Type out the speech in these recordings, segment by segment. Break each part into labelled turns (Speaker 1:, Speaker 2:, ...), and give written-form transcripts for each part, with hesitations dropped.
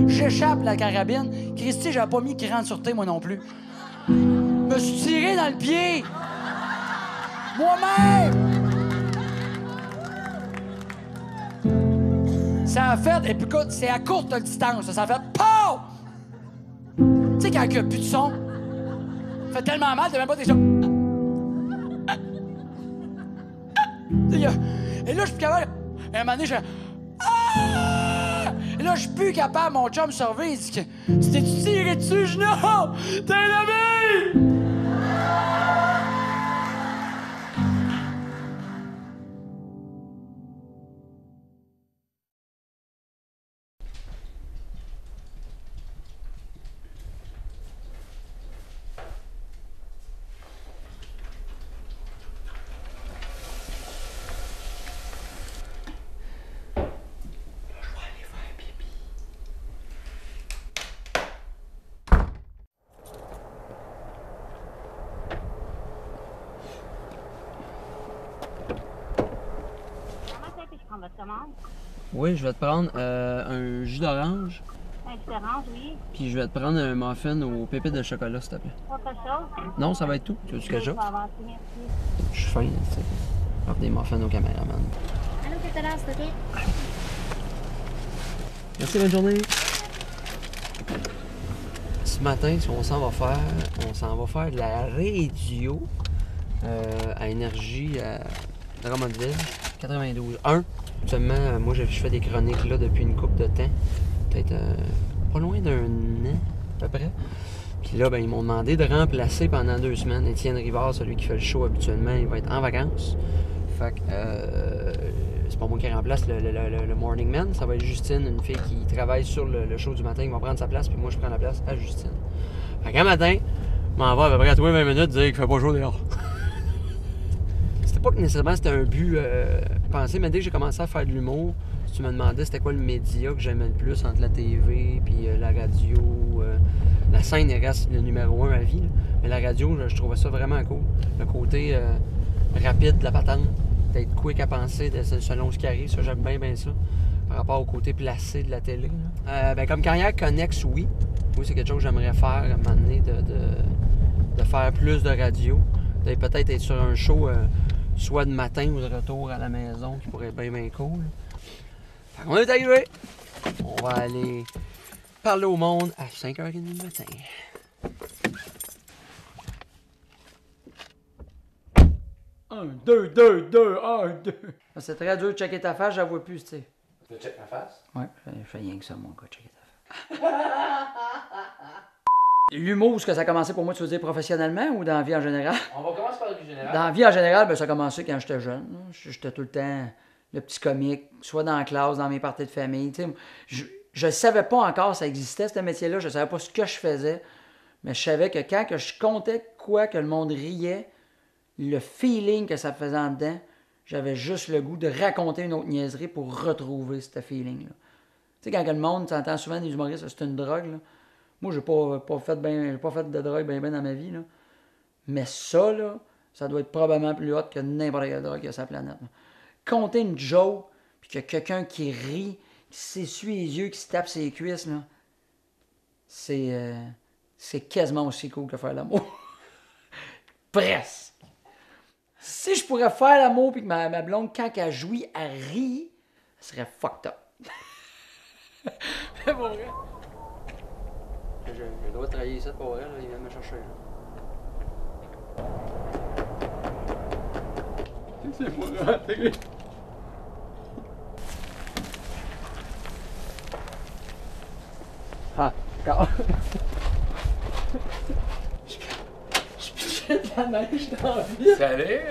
Speaker 1: J'échappe la carabine. Christy, j'avais pas mis cran de sûreté, moi non plus. Me suis tiré dans le pied. Moi-même. Ça a fait... Et puis écoute, c'est à courte distance. Ça a fait... POW! Tu sais, quand il n'y a plus de son, ça fait tellement mal, t'as même pas des sons. Et là, je suis plus capable. Et à un moment donné, je fais... Ah! Et là, je suis plus capable. Mon chum me surveille. Il dit que... Tu t'es-tu tiré dessus? Je dis non! T'es un ami!
Speaker 2: Votre commande?
Speaker 3: Oui, je vais te prendre un jus d'orange.
Speaker 2: Un jus d'orange, oui.
Speaker 3: Puis je vais te prendre un muffin aux pépites de chocolat, s'il te plaît.
Speaker 2: Autre chose?
Speaker 3: Non, ça va être tout. Tu veux quelque chose?
Speaker 2: Ça va avancer, merci.
Speaker 3: Je suis fin, tu sais. Offre des muffins au caméraman.
Speaker 2: Allô, tout à l'heure, s'il te plaît.
Speaker 3: Merci, bonne journée. Ce matin, ce qu'on s'en va faire, de la radio à énergie à Drummondville, 92.1. Seulement, moi, je fais des chroniques là depuis une couple de temps. Peut-être pas loin d'un an, à peu près. Puis là, ben, ils m'ont demandé de remplacer pendant 2 semaines Étienne Rivard, celui qui fait le show habituellement. Il va être en vacances. Fait que c'est pas moi qui remplace le Morning Man. Ça va être Justine, une fille qui travaille sur le show du matin, qui va prendre sa place. Puis moi, je prends la place à Justine. Fait qu'un matin, je m'en vais à peu près à tous les 20 minutes dire qu'il fait pas chaud dehors. C'était pas que nécessairement c'était un but pensé, mais dès que j'ai commencé à faire de l'humour, si tu me demandais c'était quoi le média que j'aimais le plus entre la TV puis la radio, la scène reste le numéro 1 à vie, là. Mais la radio, je trouvais ça vraiment cool. Le côté rapide de la patente, d'être quick à penser selon ce qui arrive, ça j'aime bien ça. Par rapport au côté placé de la télé. Ben, comme carrière connexe, oui. Oui, c'est quelque chose que j'aimerais faire à un moment donné, de faire plus de radio. Peut-être être sur un show soit de matin ou de retour à la maison qui pourrait être bien cool. Fait qu'on est arrivé. On va aller parler au monde à 5h30 du matin. Un, deux, 1, 2.
Speaker 1: C'est très dur de checker ta face, j'avoue plus, tu sais.
Speaker 3: Tu veux checker ma face?
Speaker 1: Ouais, je fais rien que ça, mon gars, checker ta face. L'humour, est-ce que ça a commencé pour moi, tu veux dire professionnellement ou dans la vie en général?
Speaker 3: On va commencer par le plus général.
Speaker 1: Dans la vie en général, ben, ça a commencé quand j'étais jeune. Là. J'étais tout le temps le petit comique, soit dans la classe, dans mes parties de famille. Tu sais, je savais pas encore ça existait, ce métier-là. Je savais pas ce que je faisais. Mais je savais que quand que je comptais quoi, que le monde riait, le feeling que ça faisait en dedans, j'avais juste le goût de raconter une autre niaiserie pour retrouver ce feeling-là. Tu sais, quand que le monde, tu entends souvent des humoristes, c'est une drogue, là. Moi, j'ai pas fait de drogue bien dans ma vie, là. Mais ça, là, ça doit être probablement plus hot que n'importe quelle drogue qu'il y a sur la planète. Là. Compter une joke, puis qu'il y a quelqu'un qui rit, qui s'essuie les yeux, qui se tape ses cuisses, là, c'est quasiment aussi cool que faire l'amour. Presque. Si je pourrais faire l'amour, puis que ma blonde, quand elle jouit, elle rit, ça serait fucked up.
Speaker 3: C'est pour vrai. J'ai le droit de travailler ici pour vrai, là. Il vient me chercher. Là. Laissez-moi rentrer. Ah, d'accord. Je pichais de la neige dans la vie. Salut!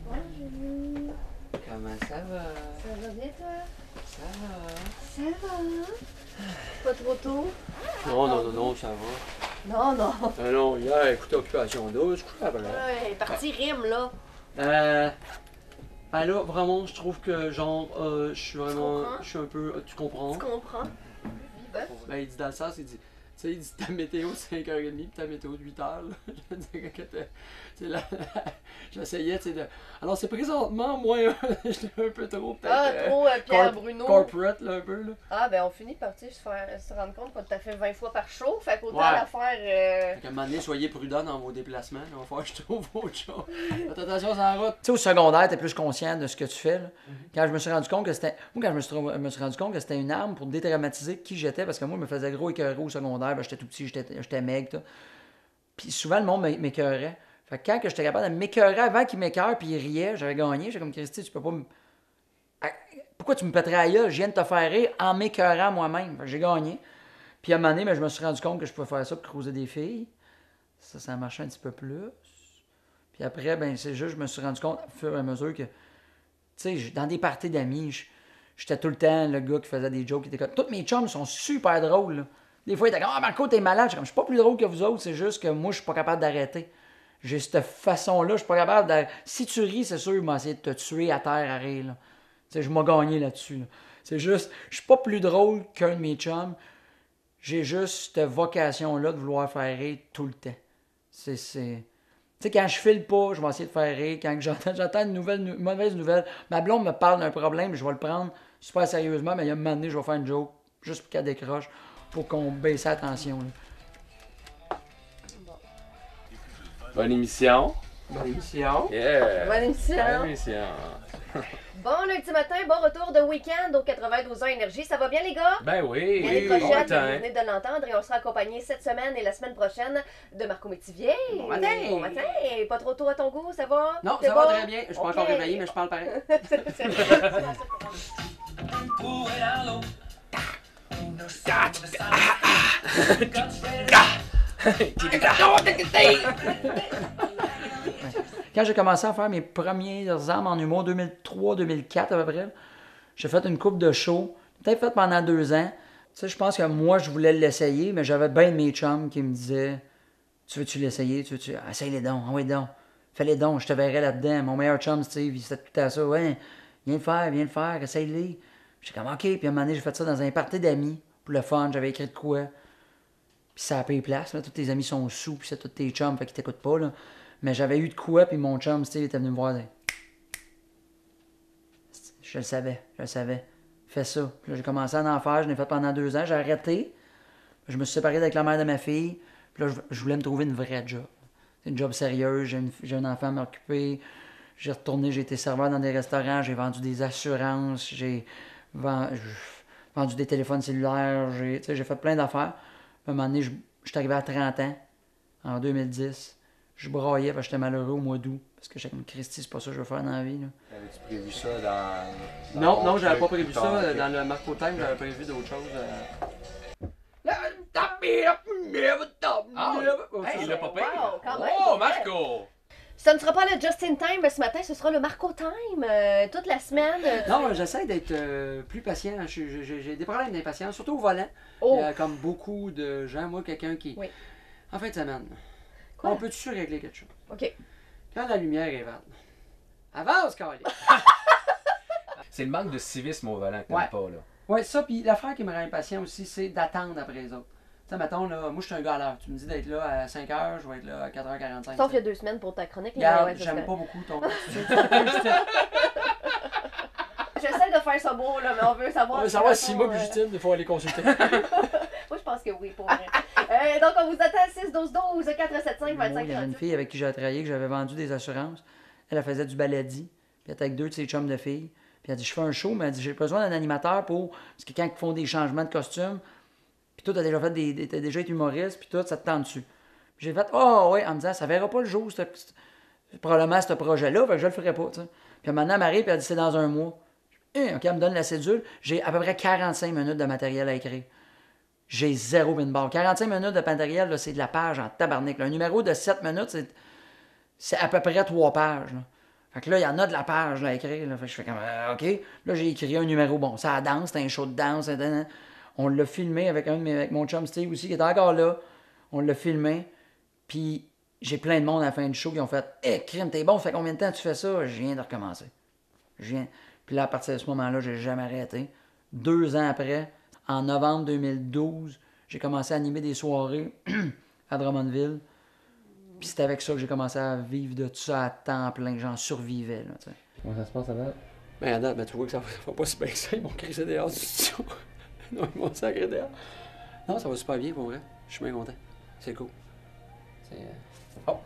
Speaker 2: Bonjour.
Speaker 3: Comment ça va?
Speaker 2: Ça va bien, toi?
Speaker 3: Ça va.
Speaker 2: Ça va. Pas trop tôt?
Speaker 3: Non, ça va.
Speaker 2: Non.
Speaker 3: Non, hier, écoutez Occupation Douce, je couchais après.
Speaker 2: Ouais, parti rime, là.
Speaker 3: Ben là, vraiment, je trouve que, genre, je suis vraiment.
Speaker 2: comprends?
Speaker 3: Je suis un peu. Tu comprends?
Speaker 2: Tu comprends?
Speaker 3: Ben, il dit dans le sens, il dit. Tu
Speaker 1: Tu sais, il dit ta météo de 5h30 puis ta météo de 8h. Je dirais que j'essayais, tu sais, de. Alors, c'est présentement moins. J'étais un peu trop, peut-être.
Speaker 2: Ah, trop Pierre Bruno.
Speaker 1: Corporate, là, un peu, là.
Speaker 2: Ah, ben on finit par se rendre compte qu'on t'a fait 20 fois par show. Fait qu'autant
Speaker 1: Ouais.
Speaker 2: la faire.
Speaker 1: Fait qu'à un moment donné, soyez prudents dans vos déplacements. Là. Il va falloir que je trouve autre chose. Faites attention sur la route. Tu sais, au secondaire, t'es plus conscient de ce que tu fais, là. Quand je me suis rendu compte que c'était. Moi, quand je me suis rendu compte que c'était une arme pour dédramatiser qui j'étais, parce que moi, je me faisais gros écœurer au secondaire, ben, j'étais tout petit, j'étais maigre, tout. Puis souvent, le monde m'écœurait. Fait que quand que j'étais capable de m'écœurer avant qu'il m'écœure, puis il riait, j'avais gagné. J'étais comme Christy, tu peux pas me. Pourquoi tu me pèterais à gueule? Je viens de te faire rire en m'écœurant moi-même. Fait que j'ai gagné. Puis à un moment donné, ben, je me suis rendu compte que je pouvais faire ça pour creuser des filles. Ça marchait un petit peu plus. Puis après, ben c'est juste, je me suis rendu compte, au fur et à mesure que, tu sais, dans des parties d'amis, j'étais tout le temps le gars qui faisait des jokes. Qui était comme... Tous mes chums sont super drôles. Là. Des fois, ils étaient comme « Ah, Marco, t'es malade. » Je suis pas plus drôle que vous autres, c'est juste que moi, je suis pas capable d'arrêter. J'ai cette façon-là, je suis pas capable de... Si tu ris, c'est sûr, ils vont essayer de te tuer à terre à rire. Là. Tu sais, je m'ai gagné là-dessus. Là. C'est juste, je suis pas plus drôle qu'un de mes chums. J'ai juste cette vocation-là de vouloir faire rire tout le temps. Tu sais, quand je file pas, je vais essayer de faire rire. Quand j'entends une mauvaise nouvelle, ma blonde me parle d'un problème, je vais le prendre super sérieusement, mais il y a un moment donné, je vais faire une joke, juste pour qu'elle décroche, pour qu'on baisse la tension. Là.
Speaker 4: Bonne émission.
Speaker 1: Bonne émission.
Speaker 4: Yeah.
Speaker 2: Bonne émission.
Speaker 4: Bonne émission.
Speaker 2: Bon lundi matin, bon retour de week-end au 92 ans Énergie. Ça va bien, les gars?
Speaker 4: Ben oui.
Speaker 2: Yannick
Speaker 4: Bon
Speaker 2: Rochette,
Speaker 4: temps.
Speaker 2: vous venez de l'entendre, et on sera accompagné cette semaine et la semaine prochaine de Marco Métivier.
Speaker 1: Bon matin.
Speaker 2: Bon matin. Pas trop tôt à ton goût, ça va?
Speaker 1: Non,
Speaker 2: C'est
Speaker 1: ça va
Speaker 2: bon?
Speaker 1: très bien. Je suis pas encore
Speaker 2: Ok.
Speaker 1: réveillé, mais je parle pareil. Quand j'ai commencé à faire mes premières armes en humour, 2003-2004 à peu près, j'ai fait une coupe de show, peut-être fait pendant 2 ans. Tu sais, je pense que moi, je voulais l'essayer, mais j'avais bien de mes chums qui me disaient « Tu veux-tu l'essayer? Tu veux-tu? Essaye-les donc, ah oui donc. Fais-les donc, je te verrai là-dedans. » Mon meilleur chum, Steve, il s'était tout à ça. « Ouais, viens le faire, essaye-les. » J'étais comme « OK. » Puis à un moment donné, j'ai fait ça dans un party d'amis, pour le fun, j'avais écrit de quoi. Puis ça a payé place, là. Tous tes amis sont sous, puis c'est tous tes chums, fait qu'ils t'écoutent pas, là. Mais j'avais eu de quoi, puis mon chum, Steve, était venu me voir. Je le savais. Fais ça. Puis là, j'ai commencé à en faire, je l'ai fait pendant 2 ans, j'ai arrêté. Je me suis séparé avec la mère de ma fille, puis là, je voulais me trouver une vraie job. C'est une job sérieuse, j'ai un enfant à m'occuper. J'ai retourné, j'ai été serveur dans des restaurants, j'ai vendu des assurances, j'ai vendu des téléphones cellulaires, j'ai fait plein d'affaires. À un moment donné, je suis arrivé à 30 ans, en 2010. Je braillais parce que j'étais malheureux au mois d'août. Parce que j'étais comme Christy, c'est pas ça que je veux faire dans la vie. Là.
Speaker 4: Avais-tu prévu ça dans
Speaker 1: Non,
Speaker 4: ton
Speaker 1: j'avais pas
Speaker 4: truc,
Speaker 1: prévu
Speaker 4: ton
Speaker 1: ça.
Speaker 4: truc?
Speaker 1: Dans le Marco Time, j'avais prévu d'autres choses.
Speaker 4: Ah, hey, il l'a pas payé.
Speaker 2: Wow, quand même.
Speaker 4: Oh, Marco!
Speaker 2: Ça ne sera pas le Just in Time ce matin, ce sera le Marco Time. Toute la semaine.
Speaker 1: Non, j'essaie d'être plus patient. J'ai des problèmes d'impatience, surtout au volant.
Speaker 2: Oh.
Speaker 1: Il y a comme beaucoup de gens. Moi, quelqu'un qui.
Speaker 2: Oui.
Speaker 1: En fin de semaine,
Speaker 2: Quoi?
Speaker 1: on peut-tu régler quelque chose?
Speaker 2: OK.
Speaker 1: Quand la lumière est verte, avance, Carly!
Speaker 4: C'est le manque de civisme au volant que t'aimes
Speaker 1: Ouais.
Speaker 4: pas, là.
Speaker 1: Ouais, ça, puis l'affaire qui me rend impatient aussi, c'est d'attendre après les autres. Tu sais, mettons, là, moi, je suis un gars à l'heure. Tu me dis d'être là à 5h, je vais être là à 4h45.
Speaker 2: Sauf il y a 2 semaines pour ta chronique.
Speaker 1: Regarde,
Speaker 2: ouais, ça
Speaker 1: j'aime
Speaker 2: serait-
Speaker 1: pas beaucoup ton.
Speaker 2: J'essaie de faire ça beau, là, mais on veut savoir.
Speaker 1: On veut savoir
Speaker 2: si
Speaker 1: si moi et Justine, il faut aller consulter.
Speaker 2: Moi, je pense que oui, pour vrai. Donc, on vous attend 6-12-12, 4-7-5,
Speaker 1: Moi,
Speaker 2: 25
Speaker 1: il y avait une fille avec qui j'ai travaillé, que j'avais vendu des assurances. Elle faisait du baladi. Puis elle était avec 2 de ses chums de filles. Puis elle dit, je fais un show, mais elle dit, j'ai besoin d'un animateur pour. Parce que quand ils font des changements de costume, puis toi, t'as déjà fait t'as déjà été humoriste, puis tout, ça te tente dessus. Puis j'ai fait, oh, ouais, en me disant, ça verra pas le jour, probablement, ce projet-là, fait que je le ferai pas, tu sais. Puis maintenant, elle m'arrive, puis elle dit, c'est dans un mois. OK, elle me donne la cédule. J'ai à peu près 45 minutes de matériel à écrire. J'ai 0 bin-bar. 45 minutes de matériel, là, c'est de la page en tabarnak. Là. Un numéro de 7 minutes, c'est à peu près 3 pages. Là. Fait que là, il y en a de la page là, à écrire. Là. Fait que je fais comme, OK. Là, j'ai écrit un numéro. Bon, c'est la danse, c'est un show de danse. On l'a filmé avec mon chum Steve aussi, qui est encore là. On l'a filmé. Puis j'ai plein de monde à la fin du show qui ont fait, crime, t'es bon, ça fait combien de temps tu fais ça? Je viens de recommencer. Puis là, à partir de ce moment-là, j'ai jamais arrêté. 2 ans après, en novembre 2012, j'ai commencé à animer des soirées à Drummondville. Puis c'était avec ça que j'ai commencé à vivre de tout ça à temps plein, j'en survivais. Là, t'sais.
Speaker 5: Comment ça se passe, Annette?
Speaker 3: Ben, Adam, ben, tu vois que ça va pas super que ça. Ils m'ont crissé dehors du studio. Non, ils m'ont sacré dehors. Non, ça va super bien, pour vrai. Je suis bien content. C'est cool. C'est. Oh!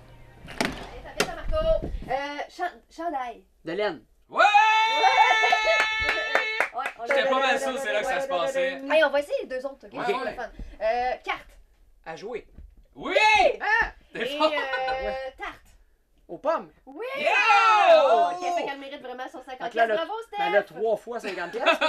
Speaker 2: Allez, ça vient, ça, Marco. Chandail.
Speaker 3: De laine.
Speaker 4: Ouais!
Speaker 2: Ouais, on
Speaker 4: J'étais
Speaker 2: l'a-
Speaker 4: pas mal sûr que c'est là que ça se passait.
Speaker 2: Hey, on va essayer les 2 autres, ok?
Speaker 4: Ouais,
Speaker 2: C'est
Speaker 4: ouais.
Speaker 2: le fun. Carte.
Speaker 3: À jouer.
Speaker 4: Oui!
Speaker 2: Et
Speaker 4: T'es fort!
Speaker 2: tarte.
Speaker 3: Aux pommes.
Speaker 2: Oui!
Speaker 4: Yo!
Speaker 2: Oh, ok, fait qu'elle mérite vraiment son 50
Speaker 3: Fait que là,
Speaker 2: pièces. Bravo, Steph!
Speaker 3: Ben là, 3 fois 50 piastres.
Speaker 2: Non,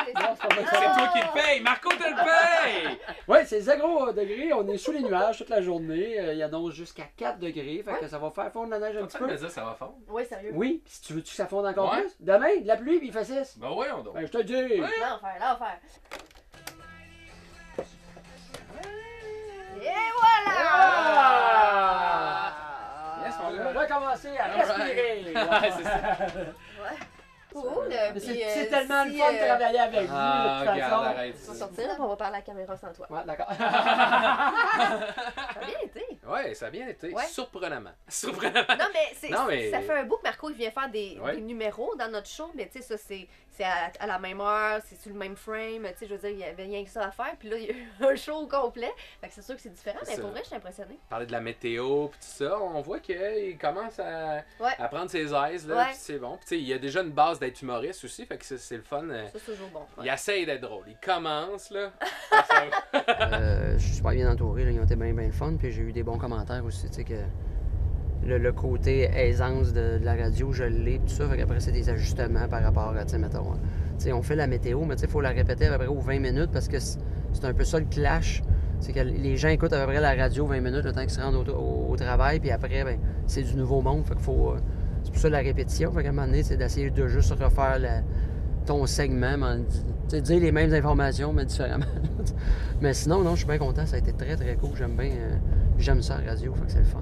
Speaker 2: c'est
Speaker 3: Non, c'est pas vrai.
Speaker 4: C'est toi qui le paye! Marco te le paye!
Speaker 3: Ouais, c'est 0 degrés. On est sous les nuages toute la journée. Il annonce jusqu'à 4 degrés. Fait que ça va faire fondre la neige un petit
Speaker 4: Tu peux me
Speaker 3: peu.
Speaker 4: dire ça va fondre?
Speaker 2: Oui, sérieux.
Speaker 3: Oui, si tu veux que ça fonde encore
Speaker 4: Ouais.
Speaker 3: plus. Demain, de la pluie, puis il fait 6.
Speaker 4: Ben voyons donc.
Speaker 3: Ben, je te le dis.
Speaker 2: L'enfer. Et voilà!
Speaker 3: Ah!
Speaker 4: Yes,
Speaker 3: On
Speaker 4: mon
Speaker 3: va
Speaker 4: gars.
Speaker 3: recommencer à
Speaker 4: Alright.
Speaker 3: respirer.
Speaker 4: Ouais, c'est ça.
Speaker 2: Cool.
Speaker 3: Mais
Speaker 2: Puis,
Speaker 3: c'est tellement le
Speaker 2: si,
Speaker 3: fun de travailler avec vous,
Speaker 4: Ah,
Speaker 3: de toute
Speaker 4: regarde,
Speaker 3: façon.
Speaker 4: arrête.
Speaker 2: On va sortir, puis on va parler à la caméra sans toi.
Speaker 3: Ouais, d'accord.
Speaker 2: Ça a bien été.
Speaker 4: Ouais, ça a bien été.
Speaker 2: Ouais.
Speaker 4: Surprenamment. Surprenamment.
Speaker 2: Non, mais,
Speaker 4: Non, mais-
Speaker 2: ça fait un bout que Marco il vient faire des numéros dans notre show, mais tu sais, ça, c'est à la même heure, c'est sur le même frame, tu sais, je veux dire, il y avait rien que ça à faire, puis là, il y a eu un show au complet. Fait que c'est sûr que c'est différent,
Speaker 4: C'est
Speaker 2: mais
Speaker 4: ça.
Speaker 2: pour vrai, je suis impressionnée.
Speaker 4: Parler de la météo pis tout ça, on voit qu'il commence à prendre ses aises, là,
Speaker 2: Ouais.
Speaker 4: pis c'est bon. Pis tu sais, il y a déjà une base d'être humoriste aussi, fait que c'est le fun.
Speaker 2: Ça, c'est toujours bon.
Speaker 4: Il essaye d'être drôle. Il commence, là.
Speaker 3: Je suis super bien entouré, là. Ils ont été bien le fun, puis j'ai eu des bons commentaires aussi, tu sais, que le côté aisance de la radio, je l'ai, tout ça, fait qu'après c'est des ajustements par rapport à, tu sais, mettons, tu sais, on fait la météo, mais tu sais, il faut la répéter à peu près aux 20 minutes, parce que c'est un peu ça le clash, c'est que les gens écoutent à peu près la radio 20 minutes, le temps qu'ils se rendent au travail, puis après, ben, c'est du nouveau monde, fait qu'il faut, c'est pour ça la répétition, fait qu'à un moment donné, c'est d'essayer de juste refaire ton segment, tu sais, dire les mêmes informations, mais différemment. Mais sinon, non, je suis bien content, ça a été très cool, j'aime ça la radio, fait que c'est le fun.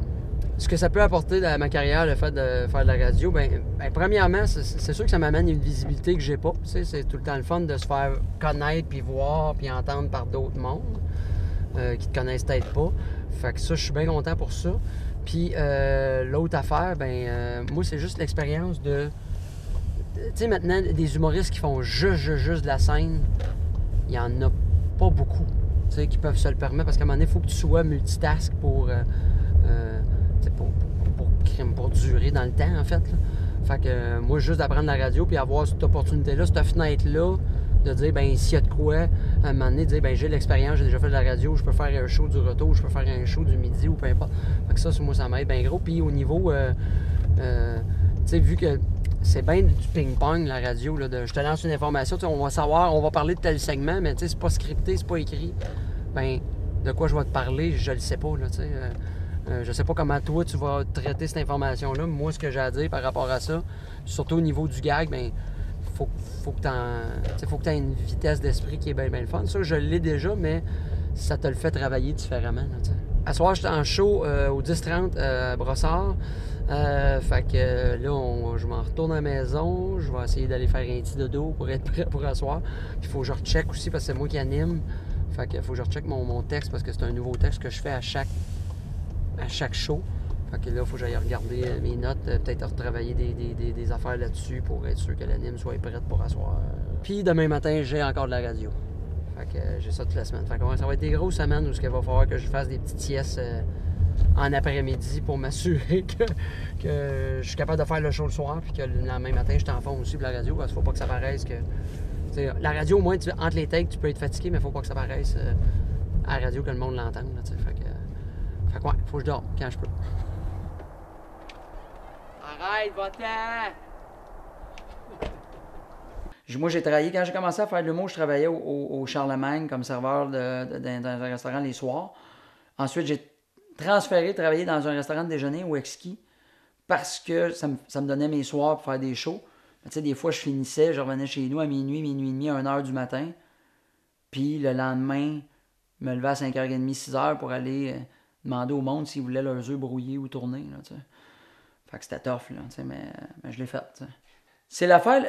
Speaker 3: Ce que ça peut apporter à ma carrière, le fait de faire de la radio, ben premièrement, c'est sûr que ça m'amène une visibilité que j'ai pas. Tu sais, c'est tout le temps le fun de se faire connaître, puis voir, puis entendre par d'autres mondes qui te connaissent peut-être pas. Fait que ça, je suis bien content pour ça. Puis l'autre affaire, moi, c'est juste l'expérience de... Tu sais, maintenant, des humoristes qui font juste de la scène, il y en a pas beaucoup, tu sais, qui peuvent se le permettre, parce qu'à un moment donné, il faut que tu sois multitask pour durer dans le temps, en fait. Là. Fait que moi, juste d'apprendre la radio puis avoir cette opportunité-là, cette fenêtre-là, de dire, ben s'il y a de quoi, à un moment donné, de dire, ben j'ai l'expérience, j'ai déjà fait de la radio, je peux faire un show du retour, je peux faire un show du midi ou peu importe. Fait que ça, moi, ça m'aide bien gros. Puis au niveau, tu sais, vu que c'est bien du ping-pong, la radio, là, je te lance une information, on va savoir, on va parler de tel segment, mais tu sais, c'est pas scripté, c'est pas écrit. Ben, de quoi je vais te parler, je le sais pas, là, tu sais. Je sais pas comment toi, tu vas traiter cette information-là. Moi, ce que j'ai à dire par rapport à ça, surtout au niveau du gag, ben faut que tu aies une vitesse d'esprit qui est bien le fun. Ça, je l'ai déjà, mais ça te le fait travailler différemment. Là, t'sais. À soir, j'étais en show au 10-30 à Brossard. Fait que là, je m'en retourne à la maison. Je vais essayer d'aller faire un petit dodo pour être prêt pour asseoir. Puis il faut que je recheck aussi parce que c'est moi qui anime. Fait que faut que je recheck mon texte parce que c'est un nouveau texte que je fais à chaque show. Fait que là, il faut que j'aille regarder mes notes, peut-être retravailler des affaires là-dessus pour être sûr que l'anime soit prête pour asseoir. Puis demain matin, j'ai encore de la radio. Fait que j'ai ça toute la semaine. Fait que ça va être des grosses semaines où il va falloir que je fasse des petites siestes en après-midi pour m'assurer que je suis capable de faire le show le soir puis que le lendemain matin, je suis en forme aussi pour la radio parce qu'il faut pas que ça paraisse que... T'sais, la radio, au moins, entre les takes, tu peux être fatigué, mais il faut pas que ça paraisse à la radio que le monde l'entende. Fait que ouais, faut que je dorme quand je peux. Arrête, va-t'en!
Speaker 1: Moi, j'ai travaillé, quand j'ai commencé à faire de l'humour, je travaillais au Charlemagne comme serveur dans un restaurant les soirs. Ensuite, j'ai transféré travailler dans un restaurant de déjeuner au Exquis parce que ça me donnait mes soirs pour faire des shows. Tu sais, des fois, je finissais, je revenais chez nous à minuit et demi, 1h du matin. Puis le lendemain, je me levais à 5h30, 6h pour aller demander au monde s'ils voulaient leurs œufs brouillés ou tournés. Là, fait que c'était tough, là, mais je l'ai fait. T'sais. C'est l'affaire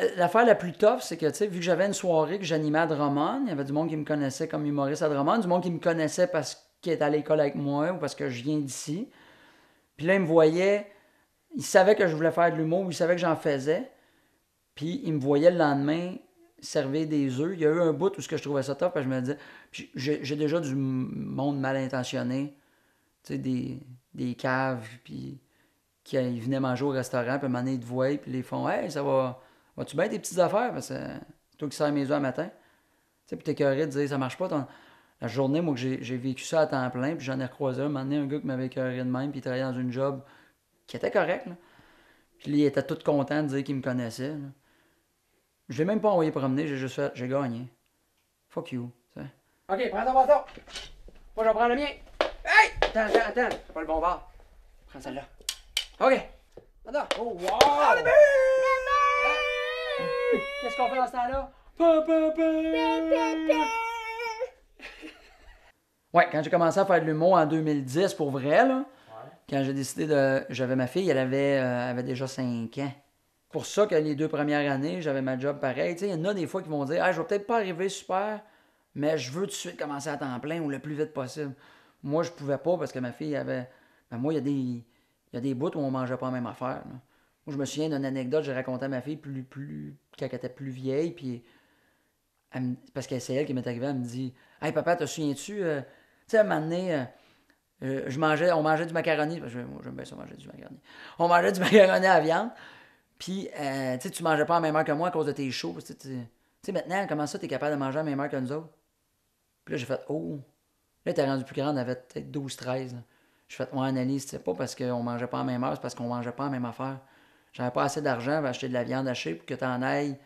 Speaker 1: la plus tough, c'est que, tu sais, vu que j'avais une soirée que j'animais à Drummond, il y avait du monde qui me connaissait comme humoriste à Drummond, du monde qui me connaissait parce qu'il était à l'école avec moi ou parce que je viens d'ici. Puis là, il me voyait, il savait que je voulais faire de l'humour, il savait que j'en faisais. Puis il me voyait le lendemain servir des œufs. Il y a eu un bout où je trouvais ça tough, parce que je me disais, puis j'ai déjà du monde mal intentionné, tu sais, des caves, puis qui venaient manger au restaurant, puis à un moment donné, ils te voient, puis ils font « Hey, ça va, vas-tu bien tes petites affaires? » Parce que c'est toi qui sers mes œufs à matin. Tu sais, puis t'es écœuré de dire « Ça marche pas. » La journée, moi, que j'ai vécu ça à temps plein, puis j'en ai recroisé un moment donné, un gars qui m'avait écœuré de même, puis il travaillait dans une job qui était correct, là. Puis lui, il était tout content de dire qu'il me connaissait, là. Je l'ai même pas envoyé promener, j'ai juste fait « J'ai gagné. Fuck you. » OK, prends ton bâton. Moi, je vais prendre le mien. Hey! Attends. C'est pas le bon bord. Prends celle-là. OK. Attends. Oh, wow! Ah, le but! Qu'est-ce qu'on fait dans ce temps-là? Ouais, quand j'ai commencé à faire de l'humour en 2010, pour vrai, là, quand j'ai décidé de... J'avais ma fille, elle avait déjà 5 ans. Pour ça que les 2 premières années, j'avais ma job pareil. Tu sais, il y en a des fois qui vont dire « Ah, je vais peut-être pas arriver super, mais je veux tout de suite commencer à temps plein ou le plus vite possible. » Moi, je pouvais pas parce que ma fille avait... Ben, moi, il y a des bouts où on mangeait pas la même affaire, là. Moi, je me souviens d'une anecdote que j'ai racontée à ma fille quand elle était plus vieille, puis parce que c'est elle qui m'est arrivée, elle me dit « Hey, papa, te souviens-tu, tu sais, à un moment donné, on mangeait du macaroni, parce que moi, j'aime bien ça manger du macaroni. On mangeait du macaroni à la viande, puis, tu sais, tu mangeais pas à la même heure que moi à cause de tes shows. Tu sais, maintenant, comment ça, t'es capable de manger à la même heure que nous autres? » Puis là, j'ai fait « Oh! » Là, t'es rendu plus grande, elle avait peut-être 12-13. J'ai fait « Moi, Annalise, c'est pas parce qu'on mangeait pas à la même heure, c'est parce qu'on mangeait pas à la même affaire. J'avais pas assez d'argent pour acheter de la viande hachée pour que t'en ailles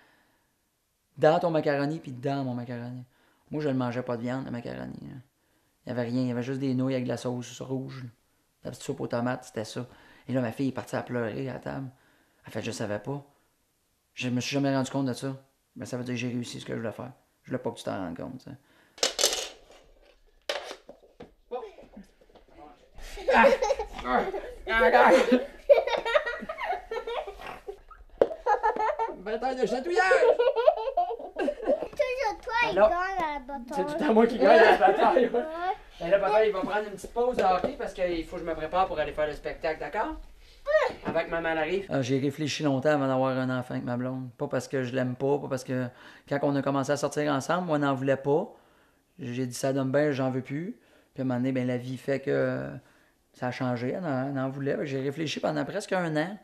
Speaker 1: dans ton macaroni puis dans mon macaroni. Moi, je ne mangeais pas de viande, de macaroni. Là. Il n'y avait rien, il y avait juste des nouilles avec de la sauce rouge. La petite soupe aux tomates, c'était ça. Et là, ma fille est partie à pleurer à la table. Elle fait, je savais pas. Je me suis jamais rendu compte de ça. Mais ça veut dire que j'ai réussi ce que je voulais faire. Je voulais pas que tu t'en rendes compte. Ça. Bataille de chatouillage!
Speaker 5: Toujours toi, il gagne à la bataille.
Speaker 1: C'est tout à moi qui gagne à la bataille. Ouais. Ben là, papa, il va prendre une petite pause de hockey parce qu'il faut que je me prépare pour aller faire le spectacle, d'accord? Avant que maman arrive. J'ai réfléchi longtemps avant d'avoir un enfant avec ma blonde. Pas parce que je l'aime pas parce que quand on a commencé à sortir ensemble, moi, on n'en voulait pas. J'ai dit, ça donne bien, j'en veux plus. Puis à un moment donné, ben, la vie fait que ça a changé, elle en voulait. J'ai réfléchi pendant presque 1 an.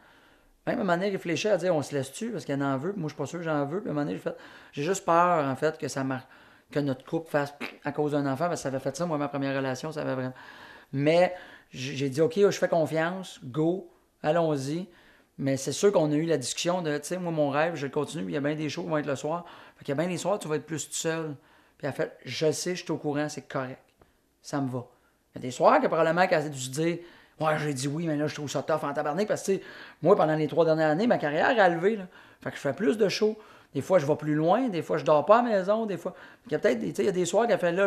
Speaker 1: Même à un moment donné, réfléchir à dire on se laisse-tu parce qu'elle en veut, puis moi je suis pas sûr que j'en veux. Puis à un moment donné, j'ai juste peur en fait que notre couple fasse à cause d'un enfant, parce que ça avait fait ça, moi, ma première relation, ça avait vraiment. Mais j'ai dit OK, je fais confiance, go, allons-y. Mais c'est sûr qu'on a eu la discussion de, tu sais, moi, mon rêve, je le continue, puis il y a bien des shows qui vont être le soir. Fait qu'il y a bien des soirs, tu vas être plus tout seul. Puis elle a fait, je sais, je suis au courant, c'est correct. Ça me va. Il y a des soirs que probablement qu'elle a dû se dire, ouais, j'ai dit oui, mais là, je trouve ça tough en tabarnak, parce que, tu sais, moi, pendant les 3 dernières années, ma carrière a levé, là. Fait que je fais plus de shows. Des fois, je vais plus loin, des fois, je dors pas à la maison, des fois. Il y a peut-être, tu sais, il y a des soirs qu'elle fait, là,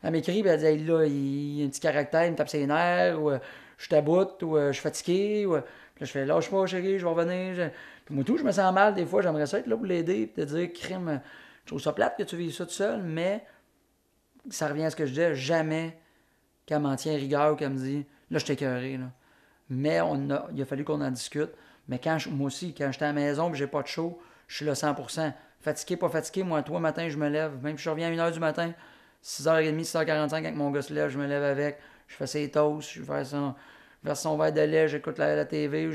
Speaker 1: elle m'écrit, puis elle dit, hey, là, il y a un petit caractère, il me tape ses nerfs, ou je t'aboute, ou je suis fatigué, ou. Puis là, je fais, lâche pas, chérie, je vais revenir. Puis moi, tout, je me sens mal, des fois, j'aimerais ça être là pour l'aider, puis te dire, crime, je trouve ça plate que tu vives ça tout seul, mais ça revient à ce que je disais, jamais qu'elle m'en tient rigueur ou qu'elle me dit, là, je t'ai écœuré, là. Mais il a fallu qu'on en discute. Mais moi aussi, quand j'étais à la maison et j'ai pas de show, je suis là 100%. Fatigué, pas fatigué, moi, toi, matin, je me lève. Même si je reviens à 1h du matin, 6h30, 6h45, quand mon gars se lève, je me lève avec. Je fais ses toasts, je verse son verre de lait, j'écoute la TV,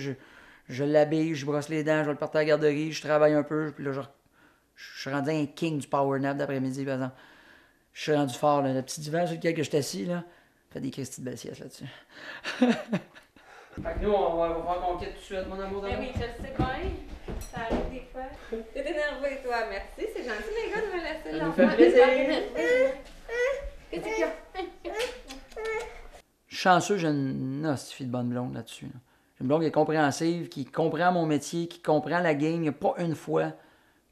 Speaker 1: je l'habille, je brosse les dents, je vais le porter à la garderie, je travaille un peu, puis là, je suis rendu un king du power nap d'après-midi, par exemple. Je suis rendu fort, là. Le petit divan sur lequel je suis assis, là, fait des Christy de belles siestes là-dessus. Fait que nous, on va faire qu'on quitte tout de suite, mon amour d'amour.
Speaker 2: Ben oui, je le sais bien. Ça arrive des fois. T'es énervé, toi. Merci, c'est gentil, les gars, de me laisser là.
Speaker 1: Ça nous fait plaisir.
Speaker 2: Qu'est-ce qu'il y a?
Speaker 1: Je suis chanceux, j'ai une hostifie de bonne blonde là-dessus. Là. J'ai une blonde qui est compréhensive, qui comprend mon métier, qui comprend la game. Il n'y a pas une fois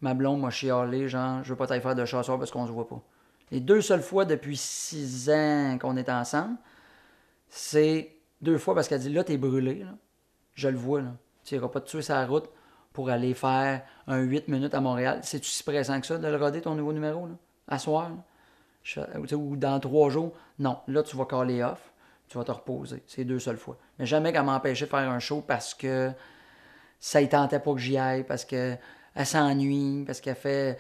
Speaker 1: ma blonde m'a chialé, genre, je veux pas t'aller faire de chasseur parce qu'on se voit pas. Les 2 seules fois depuis 6 ans qu'on est ensemble, c'est 2 fois parce qu'elle dit là, t'es brûlé, là. Je le vois, là. Tu n'iras pas te tuer sur la route pour aller faire un 8 minutes à Montréal. C'est-tu si pressant que ça de le roder, ton nouveau numéro, là? À soir, là? Ou dans 3 jours? Non. Là, tu vas caller off. Tu vas te reposer. C'est 2 seules fois. Mais jamais qu'elle m'empêchait de faire un show parce que ça ne tentait pas que j'y aille, parce qu'elle s'ennuie, parce qu'elle fait...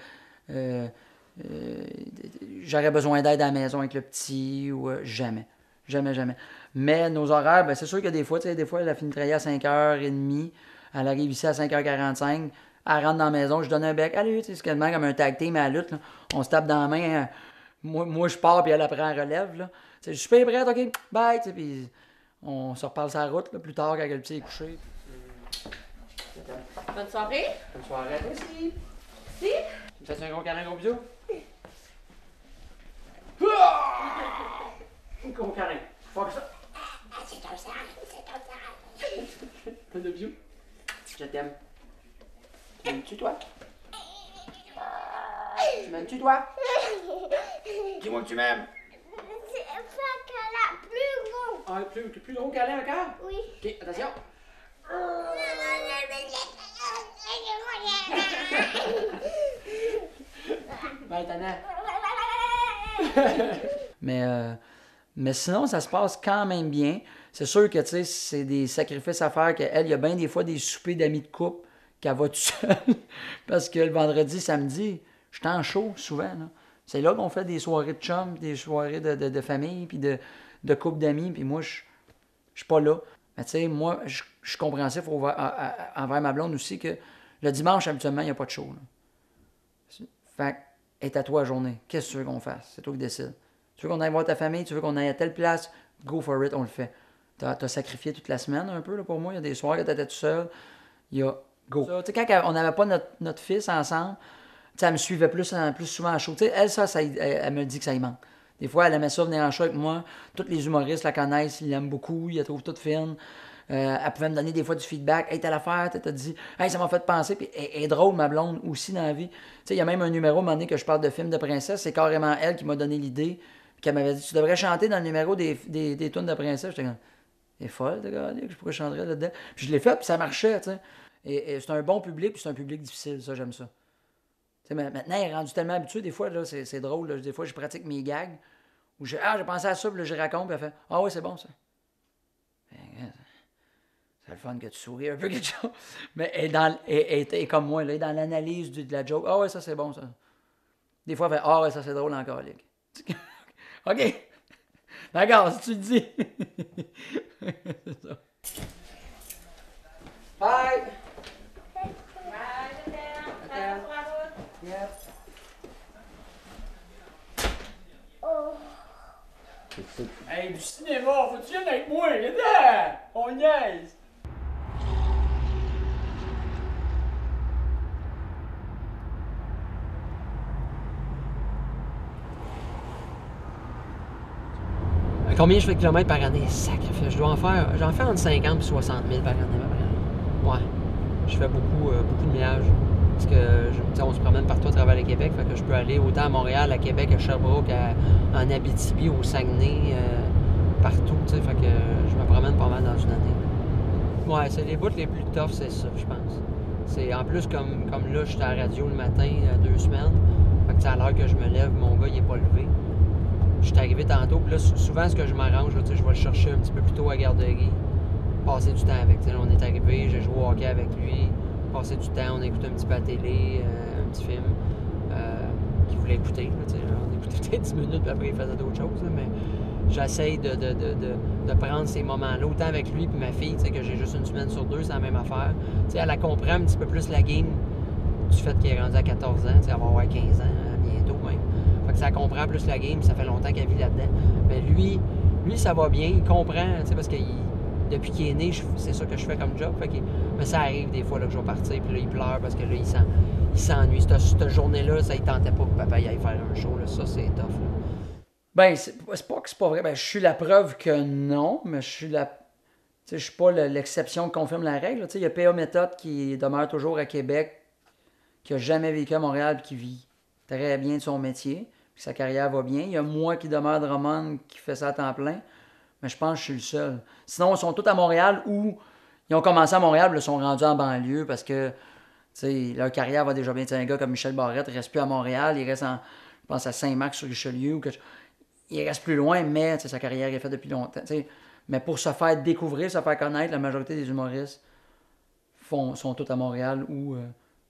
Speaker 1: j'aurais besoin d'aide à la maison avec le petit, ou jamais. Jamais, jamais. Mais nos horaires, ben, c'est sûr que des fois, elle a fini de travailler à 5h30, elle arrive ici à 5h45, elle rentre dans la maison, je donne un bec, allez, c'est quasiment comme un tag team à la lutte, là. On se tape dans la main, hein. Moi je pars, puis elle prend la relève, là. Je suis pas prête, ok, bye, puis on se reparle sur la route, là, plus tard, quand le petit est couché.
Speaker 2: Bonne soirée.
Speaker 1: Bonne soirée.
Speaker 2: Merci.
Speaker 1: Tu me fais un gros câlin, un gros bisou? Un gros câlin. Faut que ça. Fais de bisous. Je t'aime. Tu m'aimes-tu, toi? Tu m'aimes-tu, toi? Dis-moi que tu m'aimes.
Speaker 5: C'est pas qu'elle a plus gros.
Speaker 1: Ah, plus gros câlin encore?
Speaker 5: Oui.
Speaker 1: Ok, attention. Mais sinon, ça se passe quand même bien. C'est sûr que, tu sais, c'est des sacrifices à faire qu'elle, il y a bien des fois des soupers d'amis de couple qu'elle va toute seule. Parce que le vendredi, samedi, je suis en show souvent, là. C'est là qu'on fait des soirées de chum, des soirées de famille, puis de couple d'amis, puis moi, je suis pas là. Mais tu sais, moi, je suis compréhensif envers ma blonde aussi que le dimanche, habituellement, il n'y a pas de show, là. Fait que, est à toi la journée. Qu'est-ce que tu veux qu'on fasse? C'est toi qui décides. Tu veux qu'on aille voir ta famille? Tu veux qu'on aille à telle place? Go for it, on le fait. T'as sacrifié toute la semaine un peu, là, pour moi. Il y a des soirs que t'étais tout seul. Il y a go. Tu sais, quand on n'avait pas notre fils ensemble, elle me suivait plus souvent en show. Tu sais, elle me dit que ça y manque. Des fois, elle aimait ça venir en show avec moi. Tous les humoristes la connaissent, ils l'aiment beaucoup, ils la trouvent toute fine. Elle pouvait me donner des fois du feedback. Hey, t'as l'affaire, t'as dit, hey, ça m'a fait penser. Puis elle est drôle, ma blonde, aussi dans la vie. Tu sais, il y a même un numéro, à un moment donné, que je parle de films de princesse. C'est carrément elle qui m'a donné l'idée. Puis qu'elle m'avait dit, tu devrais chanter dans le numéro des tunes de princesse. J'étais comme, elle est folle, que je pourrais chanter là-dedans. Puis je l'ai fait, puis ça marchait, tu sais. Et c'est un bon public, puis c'est un public difficile, ça, j'aime ça. Tu sais, maintenant, il est rendu tellement habitué, des fois, là, c'est drôle. Là, des fois, je pratique mes gags. Ou j'ai pensé à ça, puis là, je raconte, puis elle fait, ah oui, c'est bon, ça. C'est le fun que tu souris un peu quelque chose. Mais elle est comme moi, là, elle est dans l'analyse de la joke. Ah ouais, ça c'est bon, ça. Des fois, elle fait ah ouais, ça c'est drôle encore, Lick. OK. D'accord, si tu le dis. C'est ça. Bye!
Speaker 2: Bye, je t'aime. Sur la route.
Speaker 1: Yep.
Speaker 5: Oh.
Speaker 1: Hey, du cinéma, faut-tu venir avec moi? Viens! On niaise!
Speaker 3: Combien je fais de kilomètres par année? Sacrifice. J'en fais entre 50 et 60 000 par année, ouais. Je fais beaucoup de millage. Parce que, on se promène partout à travers le Québec, fait que je peux aller autant à Montréal, à Québec, à Sherbrooke, en Abitibi, au Saguenay, partout, tu sais, fait que je me promène pas mal dans une année. Ouais, c'est les bouts les plus tough, c'est ça, je pense. C'est en plus, comme là, j'étais à la radio le matin, 2 semaines, fait que à l'heure que je me lève, mon gars, il est pas levé. Je suis arrivé tantôt, puis là, souvent, ce que je m'arrange, je vais le chercher un petit peu plus tôt à la garderie, passer du temps avec. T'sais, là, on est arrivé, j'ai joué au hockey avec lui, passer du temps, on a écouté un petit peu la télé, un petit film qu'il voulait écouter. Là, on écoutait peut-être 10 minutes, puis après, il faisait d'autres choses. Là, mais j'essaye de prendre ces moments-là, autant avec lui puis ma fille, que j'ai juste une semaine sur 2, c'est la même affaire. T'sais, elle comprend un petit peu plus la game du fait qu'il est rendu à 14 ans, elle va avoir 15 ans, bientôt même. Fait que ça comprend plus la game, ça fait longtemps qu'elle vit là-dedans. Mais lui, ça va bien, il comprend, parce que depuis qu'il est né, c'est ça que je fais comme job. Fait que, mais ça arrive des fois là, que je vais partir, puis là, il pleure parce que là, il s'ennuie. Cette journée-là, ça, il tentait pas que papa y aille faire un show. Là. Ça, c'est tough. Là.
Speaker 1: Ben, c'est pas que c'est pas vrai. Ben, je suis la preuve que non, mais je suis pas l'exception qui confirme la règle. Il y a P.A. Méthode qui demeure toujours à Québec, qui a jamais vécu à Montréal, puis qui vit très bien de son métier. Puis sa carrière va bien. Il y a moi qui demeure de Drummond qui fait ça à temps plein. Mais je pense que je suis le seul. Sinon, ils sont tous à Montréal ou ils ont commencé à Montréal, puis ils sont rendus en banlieue parce que sais, leur carrière va déjà bien. T'sais, un gars comme Michel Barrette, il reste plus à Montréal, il reste je pense à Saint-Marc-sur-Richelieu. Il reste plus loin, mais sa carrière est faite depuis longtemps. T'sais. Mais pour se faire découvrir, se faire connaître, la majorité des humoristes sont tous à Montréal ou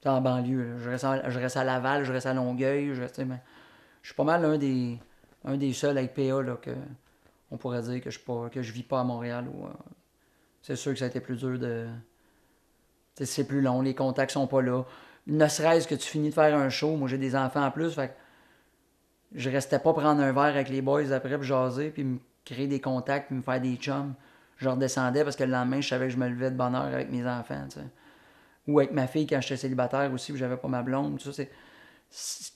Speaker 1: en banlieue. Je reste à Laval, je reste à Longueuil. Je suis pas mal un des seuls avec PA là, que on pourrait dire que je vis pas à Montréal. C'est sûr que ça a été plus dur de... C'est plus long, les contacts sont pas là. Ne serait-ce que tu finis de faire un show, moi j'ai des enfants en plus, fait que je restais pas prendre un verre avec les boys après puis jaser, puis me créer des contacts, puis me faire des chums. Je redescendais parce que le lendemain, je savais que je me levais de bonne heure avec mes enfants, t'sais. Ou avec ma fille quand j'étais célibataire aussi, puis j'avais pas ma blonde, tout ça,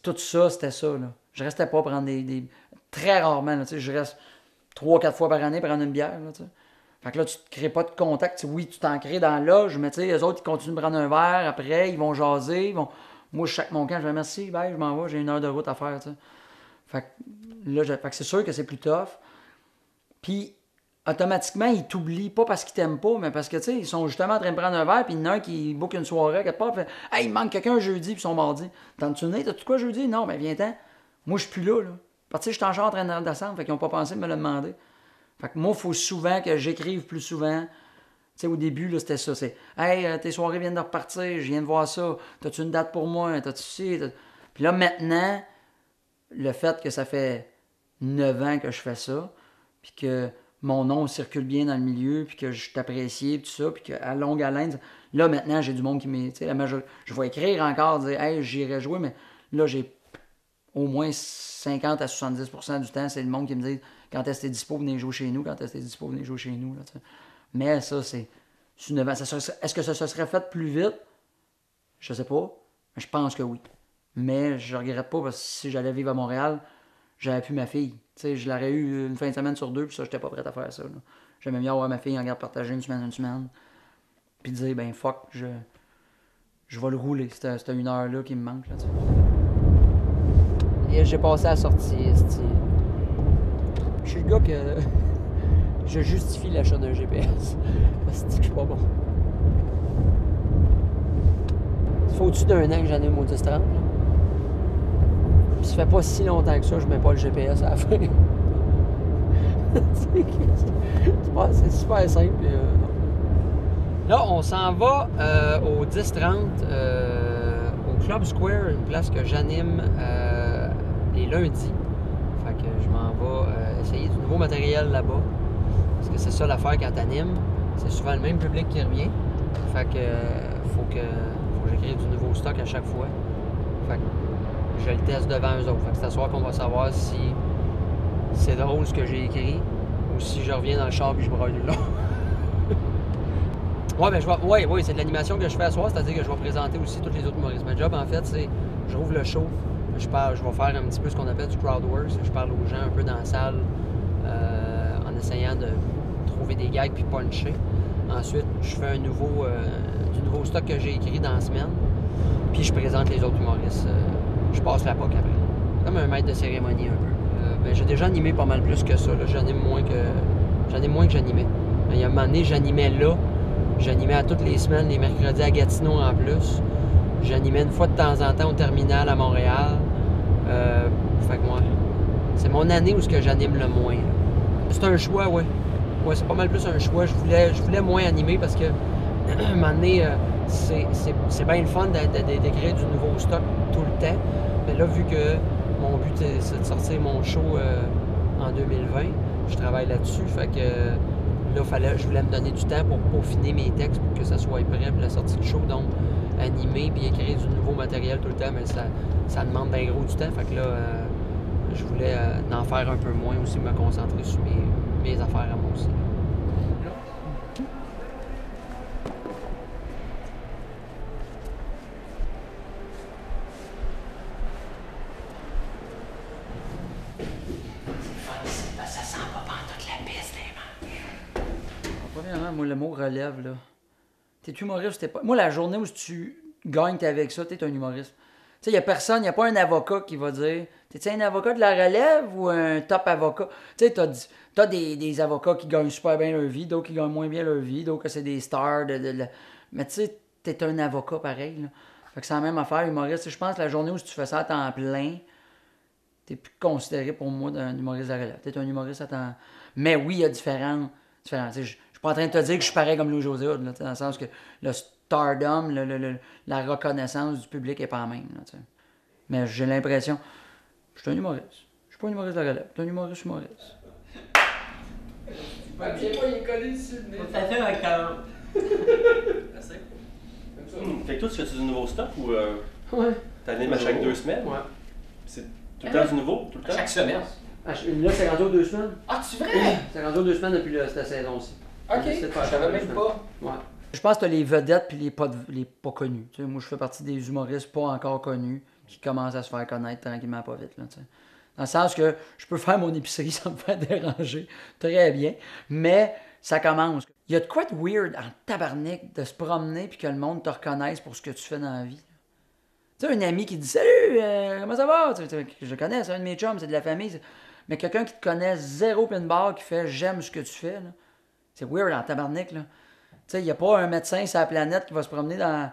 Speaker 1: tout ça, c'était ça, là. Je restais pas prendre des... Très rarement, là, je reste 3-4 fois par année prendre une bière, là, t'sais. Fait que là, tu te crées pas de contact. T'sais, oui, tu t'en crées dans la loge, mais tu sais, eux autres, ils continuent de prendre un verre. Après, ils vont jaser. Moi, je sac mon camp, je vais merci, bye, je m'en vais, j'ai 1 heure de route à faire, t'sais. Fait que là, fait que c'est sûr que c'est plus tough. Puis, automatiquement, ils t'oublient, pas parce qu'ils t'aiment pas, mais parce que, tu sais, ils sont justement en train de prendre un verre, puis il y en a un qui book une soirée, quelque part, fait « Hey, il manque quelqu'un jeudi, puis ils sont mardi. T'en-tu né? T'as-tu quoi jeudi? Non, ben viens-t'en. Moi, je suis plus là. Parce que je suis en train de descendre, fait qu'ils n'ont pas pensé de me le demander. Fait que moi, il faut souvent que j'écrive plus souvent. Tu sais, au début, là, c'était ça. C'est « Hey, tes soirées viennent de repartir, je viens de voir ça. T'as-tu une date pour moi? T'as-tu ci? » Puis là, maintenant, le fait que ça fait 9 ans que je fais ça, puis que mon nom circule bien dans le milieu, puis que je suis apprécié, puis tout ça, puis qu'à longue haleine, là, maintenant, j'ai du monde qui m'est... Tu sais, je vais écrire encore, dire « Hey, j'irai jouer », mais là, j'ai au moins 50 à 70% du temps, c'est le monde qui me dit quand est-ce que t'es dispo, venez jouer chez nous, quand est-ce que t'es dispo, venez jouer chez nous. Là, mais ça, c'est 9 ans. Est-ce que ça se serait fait plus vite? Je sais pas. Mais je pense que oui. Mais je regrette pas parce que si j'allais vivre à Montréal, j'avais plus ma fille. T'sais, je l'aurais eu une fin de semaine sur 2, puis ça, j'étais pas prêt à faire ça. Là. J'aimais mieux avoir ma fille en garde partagée une semaine. Puis dire, ben fuck, je vais le rouler. C'était 1 heure-là qui me manque. Là, et j'ai passé à la sortie. Je suis le gars que je justifie l'achat d'un GPS. Parce que je suis pas bon. Ça fait au-dessus d'1 an que j'en ai au 10-30. Puis ça fait pas si longtemps que ça, je mets pas le GPS à la fin. C'est super simple. Là, on s'en va au 10-30 au Club Square, une place que j'anime les lundis. Fait que je m'en vais essayer du nouveau matériel là-bas. Parce que c'est ça l'affaire quand t'animes. C'est souvent le même public qui revient. Fait que faut que j'écrive du nouveau stock à chaque fois. Fait que je le teste devant eux autres. Fait que c'est à soir qu'on va savoir si c'est drôle ce que j'ai écrit ou si je reviens dans le char et je broille là. Ouais, mais c'est de l'animation que je fais à soir, c'est-à-dire que je vais présenter aussi tous les autres humoristes. Ma job, en fait, c'est je rouvre le show, je vais faire un petit peu ce qu'on appelle du crowd work, je parle aux gens un peu dans la salle en essayant de trouver des gags puis puncher. Ensuite, je fais du nouveau stock que j'ai écrit dans la semaine, puis je présente les autres humoristes. Je passe la POC après. Comme un maître de cérémonie un peu. Mais j'ai déjà animé pas mal plus que ça. Là. J'anime moins que j'animais. Il y a un moment donné, j'animais là. J'animais à toutes les semaines, les mercredis à Gatineau en plus. J'animais une fois de temps en temps au terminal à Montréal. Fait que moi, c'est mon année où j'anime le moins. Là. C'est un choix, ouais. Ouais, c'est pas mal plus un choix. Je voulais moins animer parce que à un moment donné, c'est bien le fun d'écrire du nouveau stock tout le temps. Mais là, vu que mon but c'est de sortir mon show en 2020, je travaille là-dessus. Fait que là, je voulais me donner du temps pour peaufiner mes textes pour que ça soit prêt pour la sortie du show. Donc, animer puis écrire du nouveau matériel tout le temps, mais ça demande bien gros du temps. Fait que là, je voulais en faire un peu moins aussi, me concentrer sur mes affaires à moi aussi. Moi, le mot relève, là. T'es humoriste, t'es pas... Moi, la journée où tu gagnes, t'es avec ça, t'es un humoriste. Tu sais, il y a personne, il n'y a pas un avocat qui va dire t'es-tu un avocat de la relève ou un top avocat? Tu sais, t'as des avocats qui gagnent super bien leur vie, d'autres qui gagnent moins bien leur vie, d'autres que c'est des stars. Mais tu sais, t'es un avocat pareil, là. Fait que c'est la même affaire, humoriste. Je pense que la journée où tu fais ça à temps plein, t'es plus considéré pour moi d'un humoriste de relève. T'es un humoriste à temps... Mais oui, il y a différents... Je suis pas en train de te dire que je suis pareil comme Louis-José Hood, là, dans le sens que le stardom, la reconnaissance du public est pas la même. Là, mais j'ai l'impression... Je suis un humoriste. Je suis pas un humoriste de relève. Je suis un humoriste.
Speaker 4: Pas bien, moi, il est collé dessus le nez.
Speaker 6: Ça fait un cœur.
Speaker 4: Assez.
Speaker 6: Fait que toi, tu fais-tu du nouveau stuff ou
Speaker 3: Ouais.
Speaker 6: t'animes à chaque 2 semaines?
Speaker 3: Ouais.
Speaker 6: C'est tout le temps du nouveau? Tout le temps?
Speaker 4: Chaque semaine.
Speaker 3: Là, c'est rendu aux 2 semaines.
Speaker 4: Ah, tu vrai?
Speaker 3: C'est rendu aux 2 semaines depuis cette saison-ci.
Speaker 4: Ok,
Speaker 3: J'essaie de faire
Speaker 4: je savais
Speaker 3: ça
Speaker 4: même
Speaker 3: deux
Speaker 4: pas.
Speaker 3: semaines. Ouais.
Speaker 1: Je pense que t'as les vedettes puis les pas connus. Tu sais, moi, je fais partie des humoristes pas encore connus qui commencent à se faire connaître tranquillement pas vite. Là, tu sais. Dans le sens que je peux faire mon épicerie sans me faire déranger. Très bien. Mais ça commence. Il y a de quoi de weird en tabarnak de se promener puis que le monde te reconnaisse pour ce que tu fais dans la vie. Tu sais, un ami qui dit « Salut, comment ça va? » Tu sais, je le connais, c'est un de mes chums, c'est de la famille. Mais quelqu'un qui te connaît zéro pin bar qui fait « J'aime ce que tu fais. » C'est weird en tabarnak. Là. Tu sais, il n'y a pas un médecin sur la planète qui va se promener dans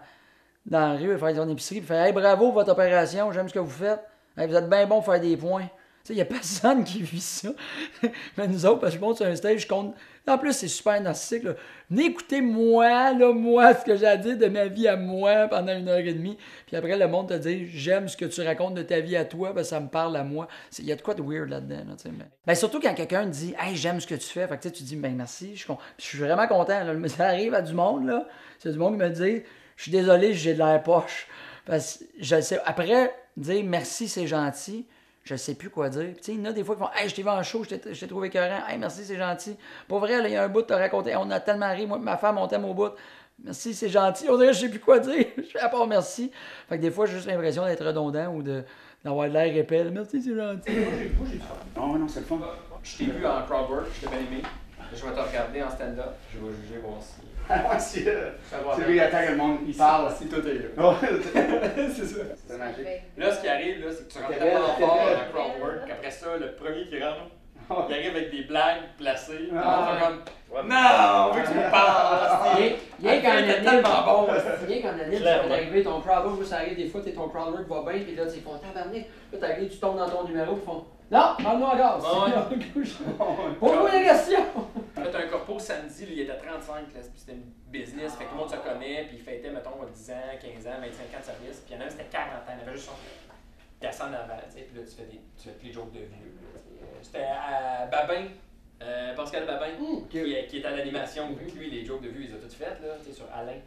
Speaker 1: la rue et faire son épicerie et faire « Hey, bravo pour votre opération, j'aime ce que vous faites. Hey, vous êtes bien bon pour faire des points. » Il n'y a personne qui vit ça. Mais nous autres, parce que je monte sur un stage, je compte. En plus, c'est super narcissique. Là. Venez écouter moi, ce que j'ai à dire de ma vie à moi pendant 1h30. Puis après, le monde te dit j'aime ce que tu racontes de ta vie à toi, parce que ça me parle à moi. Il y a de quoi de weird là-dedans. Là, mais surtout quand quelqu'un te dit hey, j'aime ce que tu fais. Fait que tu dis ben merci. Je suis vraiment content. Là. Ça arrive à du monde. Là. C'est du monde qui me dit je suis désolé, j'ai de l'air poche. Parce que je sais. Après, dire merci, c'est gentil. Je sais plus quoi dire. Tu sais, il y en a des fois qui font hey, je t'ai vu en show, je t'ai trouvé écœurant. Hey, merci, c'est gentil. Pour vrai, il y a un bout de te raconter. On a tellement ri, moi et ma femme, on t'aime au bout. Merci, c'est gentil. On dirait je sais plus quoi dire. Je fais à part merci. Fait que des fois, j'ai juste l'impression d'être redondant ou d'avoir de l'air épais. Merci, c'est gentil.
Speaker 6: Moi, j'ai du fun. Oh non, c'est le fun.
Speaker 4: Je t'ai vu en crowdwork, je t'ai bien aimé. Je vais te regarder en stand-up. Je vais juger, voir si.
Speaker 6: C'est lui qui attend que le monde il parle.
Speaker 4: Si tout est là.
Speaker 6: Oh,
Speaker 4: C'est ça.
Speaker 6: c'est magique.
Speaker 4: Là, ce qui arrive, là, c'est que tu rentres tellement fort en crowdwork qu'après ça, le premier qui rentre, il arrive avec des blagues placées. Tout le monde fait comme non, on veut que tu me parles.
Speaker 3: Rien qu'en
Speaker 4: T'es
Speaker 3: anime,
Speaker 4: tellement bon.
Speaker 3: rien qu'en anime, ça peut arriver, ton crowdwork, moi ça arrive des fois, ton crowdwork va bien, puis là, ils font tabarnak. Là, t'arrives, tu tombes dans ton numéro, ils font non, parle-moi encore. Pose-moi des questions.
Speaker 4: Là, t'as un corpo samedi, là, il était 35, là, puis c'était une business, fait que tout le monde se connaît, puis il fêtait, mettons, 10 ans, 15 ans, 25 ans de service, puis il y en a un, c'était 40 ans, il avait juste son descendre avant, tu sais, puis là, tu fais les jokes de vieux. C'était à Babin, Pascal Babin, qui est à l'animation, lui, les jokes de vieux, il les a toutes faites, là, tu sais, sur Alain.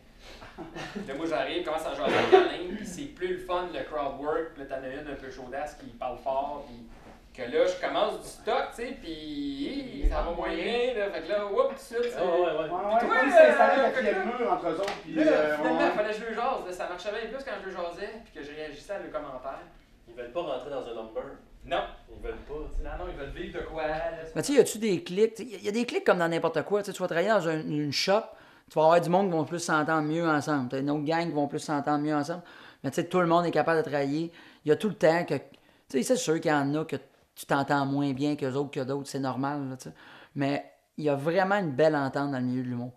Speaker 4: Là, moi, j'arrive, commence à jouer avec Alain, puis c'est plus le fun, le crowd work, puis là, t'en as une un peu chaudasse qui parle fort, puis que là, je commence du stock, tu sais, puis ça va moyen, là, fait que là, whoop, tout de suite,
Speaker 6: Ouais,
Speaker 4: toi,
Speaker 6: comme c'est installé le quatrième mur entre eux autres. Puis,
Speaker 4: finalement, il fallait que je le jase, ça marchait bien plus quand je le jasais, puis que je réagissais à leurs commentaires.
Speaker 6: Ils veulent pas rentrer dans un number.
Speaker 4: Non.
Speaker 6: Ils veulent pas.
Speaker 4: Non, ils veulent vivre de quoi. Là,
Speaker 1: Mais tu sais, y a-tu des clics? Il y a des clics comme dans n'importe quoi. Tu vas travailler dans une shop, tu vas avoir du monde qui vont plus s'entendre mieux ensemble. Tu as une autre gang qui vont plus s'entendre mieux ensemble. Mais tu sais, tout le monde est capable de travailler. Il y a tout le temps que. Tu sais, c'est sûr qu'il y en a que tu t'entends moins bien qu'eux autres que d'autres, c'est normal. Là, mais il y a vraiment une belle entente dans le milieu de l'humour.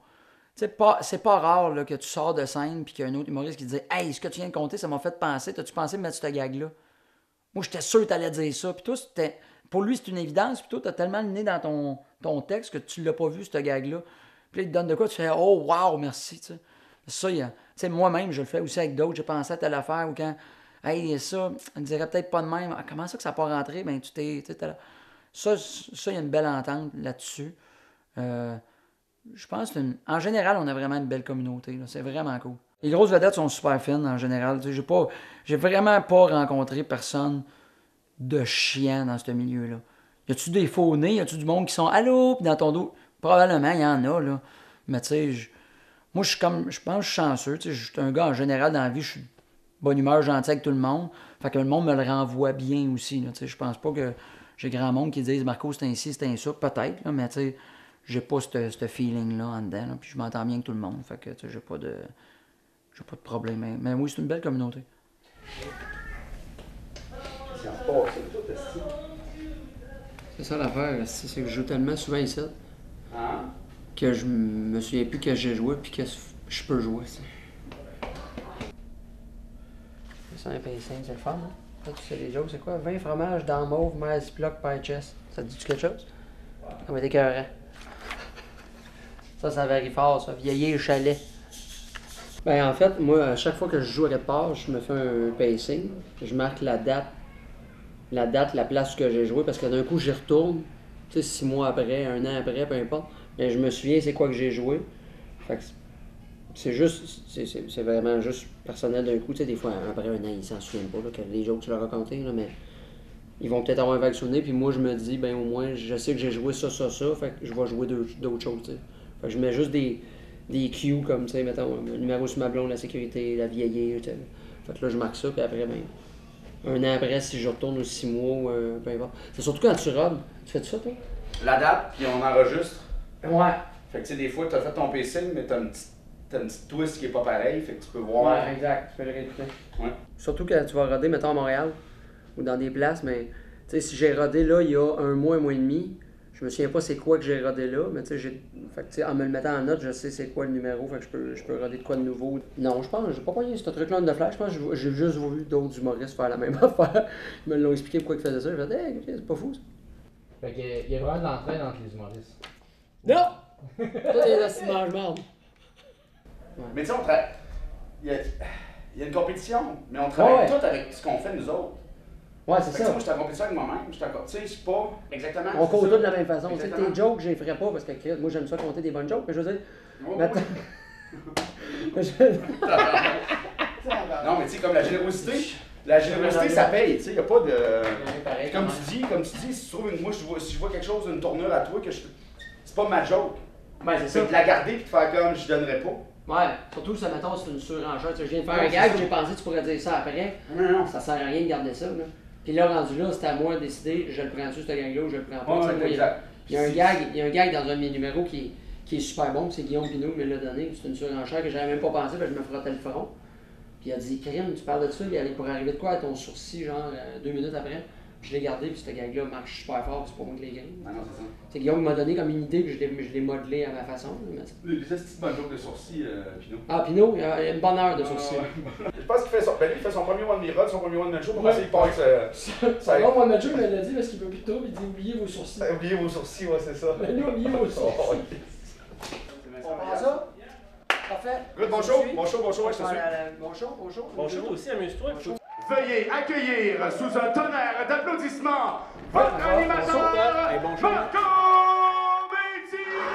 Speaker 1: C'est pas rare là, que tu sors de scène et qu'il y a un autre humoriste qui te dit hey, ce que tu viens de compter, ça m'a fait penser. T'as-tu pensé de mettre cette gag-là? Moi, j'étais sûr que tu allais dire ça. Puis toi, pour lui, c'est une évidence. Puis toi, tu as tellement le nez dans ton texte que tu l'as pas vu, cette gag-là. Puis là, il te donne de quoi, tu fais oh, wow, merci. T'sais. Ça, tu sais, moi-même, je le fais aussi avec d'autres. J'ai pensé à telle affaire ou quand, hey, ça, on ne dirait peut-être pas de même. Ah, comment ça que ça n'a pas rentré? Ben, tu t'es. Ça, il y a une belle entente là-dessus. Je pense en général, on a vraiment une belle communauté. Là. C'est vraiment cool. Les grosses vedettes sont super fines en général. J'ai vraiment pas rencontré personne de chiant dans ce milieu-là. Y a-tu des faux nez? Y a-tu du monde qui sont allô? Puis dans ton dos? Probablement, il y en a, là. Mais tu sais, moi, je pense que je suis chanceux. Je suis un gars en général dans la vie, je suis de bonne humeur, gentil avec tout le monde. Fait que le monde me le renvoie bien aussi. Je pense pas que j'ai grand monde qui disent Marco, c'est ainsi, c'est ainsi. Peut-être, là, mais tu sais, j'ai pas ce feeling-là en dedans. Là, puis je m'entends bien avec tout le monde. Fait que j'ai pas de problème. Mais oui, c'est une belle communauté.
Speaker 3: C'est ça l'affaire, c'est que je joue tellement souvent ici que je me souviens plus que j'ai joué puis que je peux jouer. c'est un pacing, c'est le fun. Hein? Toi, tu sais les jokes, c'est quoi? 20 fromages dans mauve, mais bloc pie chest. Ça te dit quelque chose? Ça va être écœurant. Ça varie fort, ça. Vieillir chalet. Ben, en fait, moi, à chaque fois que je joue à quelque part, je me fais un pacing. Je marque la date, la place que j'ai joué, parce que d'un coup, j'y retourne. Tu sais, 6 mois après, 1 an après, peu importe. Mais je me souviens c'est quoi que j'ai joué. Fait que c'est juste, c'est vraiment juste personnel d'un coup. Tu sais, des fois, après 1 an, ils s'en souviennent pas, là, que les jokes que tu leur as racontés, là, mais ils vont peut-être avoir un vague souvenir. Puis moi, je me dis, ben au moins, je sais que j'ai joué ça. Fait que je vais jouer d'autres choses, tu sais. Fait que je mets juste des cues comme, tu sais, mettons, le numéro sur ma blonde, la sécurité, la vieillir, tu sais. Fait que là, je marque ça, puis après, ben, 1 an après, si je retourne aux 6 mois, peu importe. C'est surtout quand tu robes. Tu fais ça, toi?
Speaker 6: La date, puis on enregistre.
Speaker 3: Ouais.
Speaker 6: Fait que tu sais, des fois, t'as fait ton pacing, mais t'as une petite twist qui est pas pareil, fait que tu peux voir.
Speaker 3: Ouais, exact. Tu peux le réécouter.
Speaker 6: Ouais.
Speaker 3: Surtout quand tu vas roder, mettons, à Montréal, ou dans des places, mais, tu sais, si j'ai rodé là, il y a 1 mois et demi, je me souviens pas c'est quoi que j'ai rodé là, mais tu sais, en me le mettant en note, je sais c'est quoi le numéro, fait que je peux roder de quoi de nouveau. Non, je pense, j'ai pas pogné ce truc-là de flash, je pense que j'ai juste vu d'autres humoristes faire la même affaire. Ils me l'ont expliqué pourquoi ils faisaient ça, j'ai fait, hey, c'est pas fou ça.
Speaker 7: Fait qu'il y a vraiment de l'entraide entre les humoristes.
Speaker 3: Non! Toi, t'es là, tu manges merde.
Speaker 6: Mais tu sais, il y a une compétition, mais on travaille tout avec ce qu'on fait nous autres.
Speaker 3: Ouais, c'est
Speaker 6: Fait que
Speaker 3: ça.
Speaker 6: moi, je suis en compétition avec moi-même, tu sais, c'est pas exactement.
Speaker 3: On compte tout de la même façon. Tu sais,
Speaker 6: Exactement.
Speaker 3: tes jokes, je les ferais pas parce que moi, j'aime ça compter des bonnes jokes, mais je veux dire.
Speaker 6: Oh,
Speaker 3: Mais attends.
Speaker 6: Non, mais tu sais, comme la générosité, ça paye, tu sais, il n'y a pas de. Comme tu dis, si tu trouves si je vois quelque chose, une tournure à toi, c'est pas ma joke.
Speaker 3: Ouais, c'est
Speaker 6: C'est
Speaker 3: ça.
Speaker 6: de la garder puis de faire comme je donnerais pas.
Speaker 3: Ouais, surtout ça, mettons, c'est une surenchère. Tu sais, je viens de faire un gag, j'ai pensé que tu pourrais dire ça après.
Speaker 6: Non.
Speaker 3: Ça sert à rien de garder ça, là. Puis là, rendu là, c'est à moi de décider, je le prends-tu, ce gag-là, ou je le prends pas. Tu sais, moi,
Speaker 6: Exact.
Speaker 3: il y a un gag dans un de mes numéros qui est super bon, c'est Guillaume Pinot qui me l'a donné. C'est une surenchère que j'avais même pas pensé, parce que je me frottais le front. Puis il a dit, Crime, tu parles de ça, il pour arriver de quoi à ton sourcil, genre 2 minutes après. Je l'ai gardé, puis ce gag-là marche super fort, puis c'est pas moi qui l'ai gagné.
Speaker 6: Ah non, c'est ça.
Speaker 3: C'est Guillaume m'a donné comme une idée, puis je l'ai modelé à ma façon.
Speaker 6: Les petites bonnes jokes de sourcils, Pinot.
Speaker 3: Ah, Pinot, il a une bonne heure de sourcil.
Speaker 6: Je pense qu'il fait son premier one mirror, son premier one man show, pour essayer de passer
Speaker 3: C'est bon, moi, Mathieu me l'a dit parce qu'il veut plus trop, il dit oubliez vos sourcils.
Speaker 6: Oubliez vos sourcils, ouais, c'est ça.
Speaker 3: Mais nous, oubliez vos sourcils. On prend ça? Parfait.
Speaker 6: Good, bon show, ouais, je te suis.
Speaker 3: Bon show.
Speaker 4: aussi, amuse-toi.
Speaker 6: Veuillez accueillir sous un tonnerre d'applaudissements votre animateur, Marco Bétilla!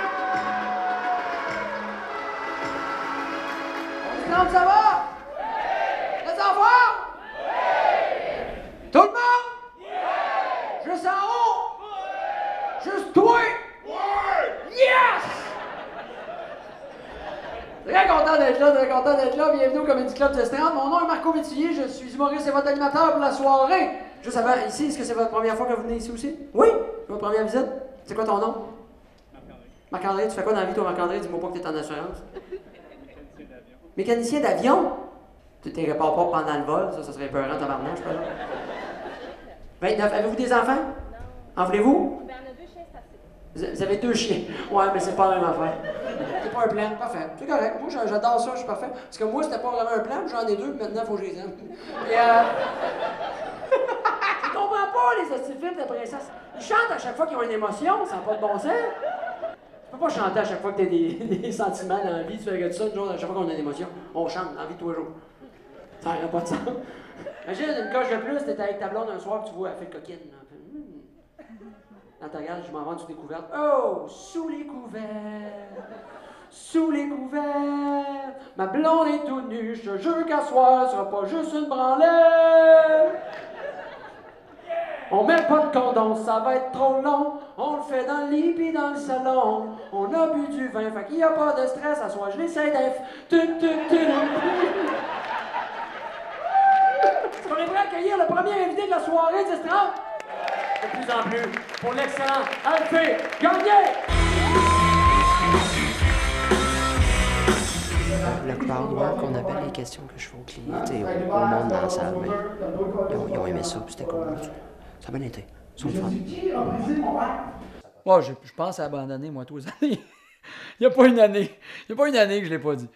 Speaker 3: Ça va? Oui! Les enfants? Oui! Tout le monde? Oui! Juste en haut? Oui! Juste toi? Oui! Yes! Très content d'être là, bienvenue au Comedy Club de Strand. Mon nom est Marco Métivier, je suis humoriste et votre animateur pour la soirée. Juste avant, ici, est-ce que c'est votre première fois que vous venez ici aussi? Oui? C'est votre première visite? C'est quoi ton nom? Marc-André, tu fais quoi dans la vie toi Marc-André? Dis-moi pas que t'es en assurance. Mécanicien d'avion? Tu t'es répares pas pendant le vol, ça serait peurant tabarnak, je pense. 29, avez-vous des enfants? Non. En voulez-vous?
Speaker 2: Ben, on a 2 chiens, c'est assez.
Speaker 3: Vous avez 2 chiens. Ouais, mais c'est pas la même affaire. C'est pas un plan, parfait. C'est correct. Moi, j'adore ça, je suis parfait. Parce que moi, c'était pas vraiment un plan, j'en ai 2, maintenant, il faut que je les aime. Et je comprends pas les hostifilms de princesse. Ils chantent à chaque fois qu'ils ont une émotion, ça n'a pas de bon sens. Tu peux pas chanter à chaque fois que t'as des sentiments dans la vie. Tu fais que ça, une journée, à chaque fois qu'on a une émotion, on chante dans la vie de tous les jours. Ça n'a pas de sens. Imagine une coche de plus, t'es avec ta blonde un soir, tu vois, elle fait coquine. Dans ta garde, je m'en vais en dessous des couvertes. Oh! Sous les couvertes! Sous les couvertes! Ma blonde est toute nue, je te jure qu'à soir, ce sera pas juste une branlette! On met pas de condom, ça va être trop long. On le fait dans le lit pis dans le salon. On a bu du vin, fait qu'il y a pas de stress. À soir, je l'essaie d'être. Est-ce qu'on est prêt à accueillir le premier invité de la soirée d'Estrade? De plus en plus, pour l'excellent Alphée Gagné! Le crowd work qu'on appelle les questions que je fais aux clients, au monde dans la salle, mais ils ont aimé ça, puis c'était cool. Ça a bien été. Ils sont fun.
Speaker 1: Ouais, je pense à abandonner, moi, tous les années. Il n'y a pas une année que je l'ai pas dit.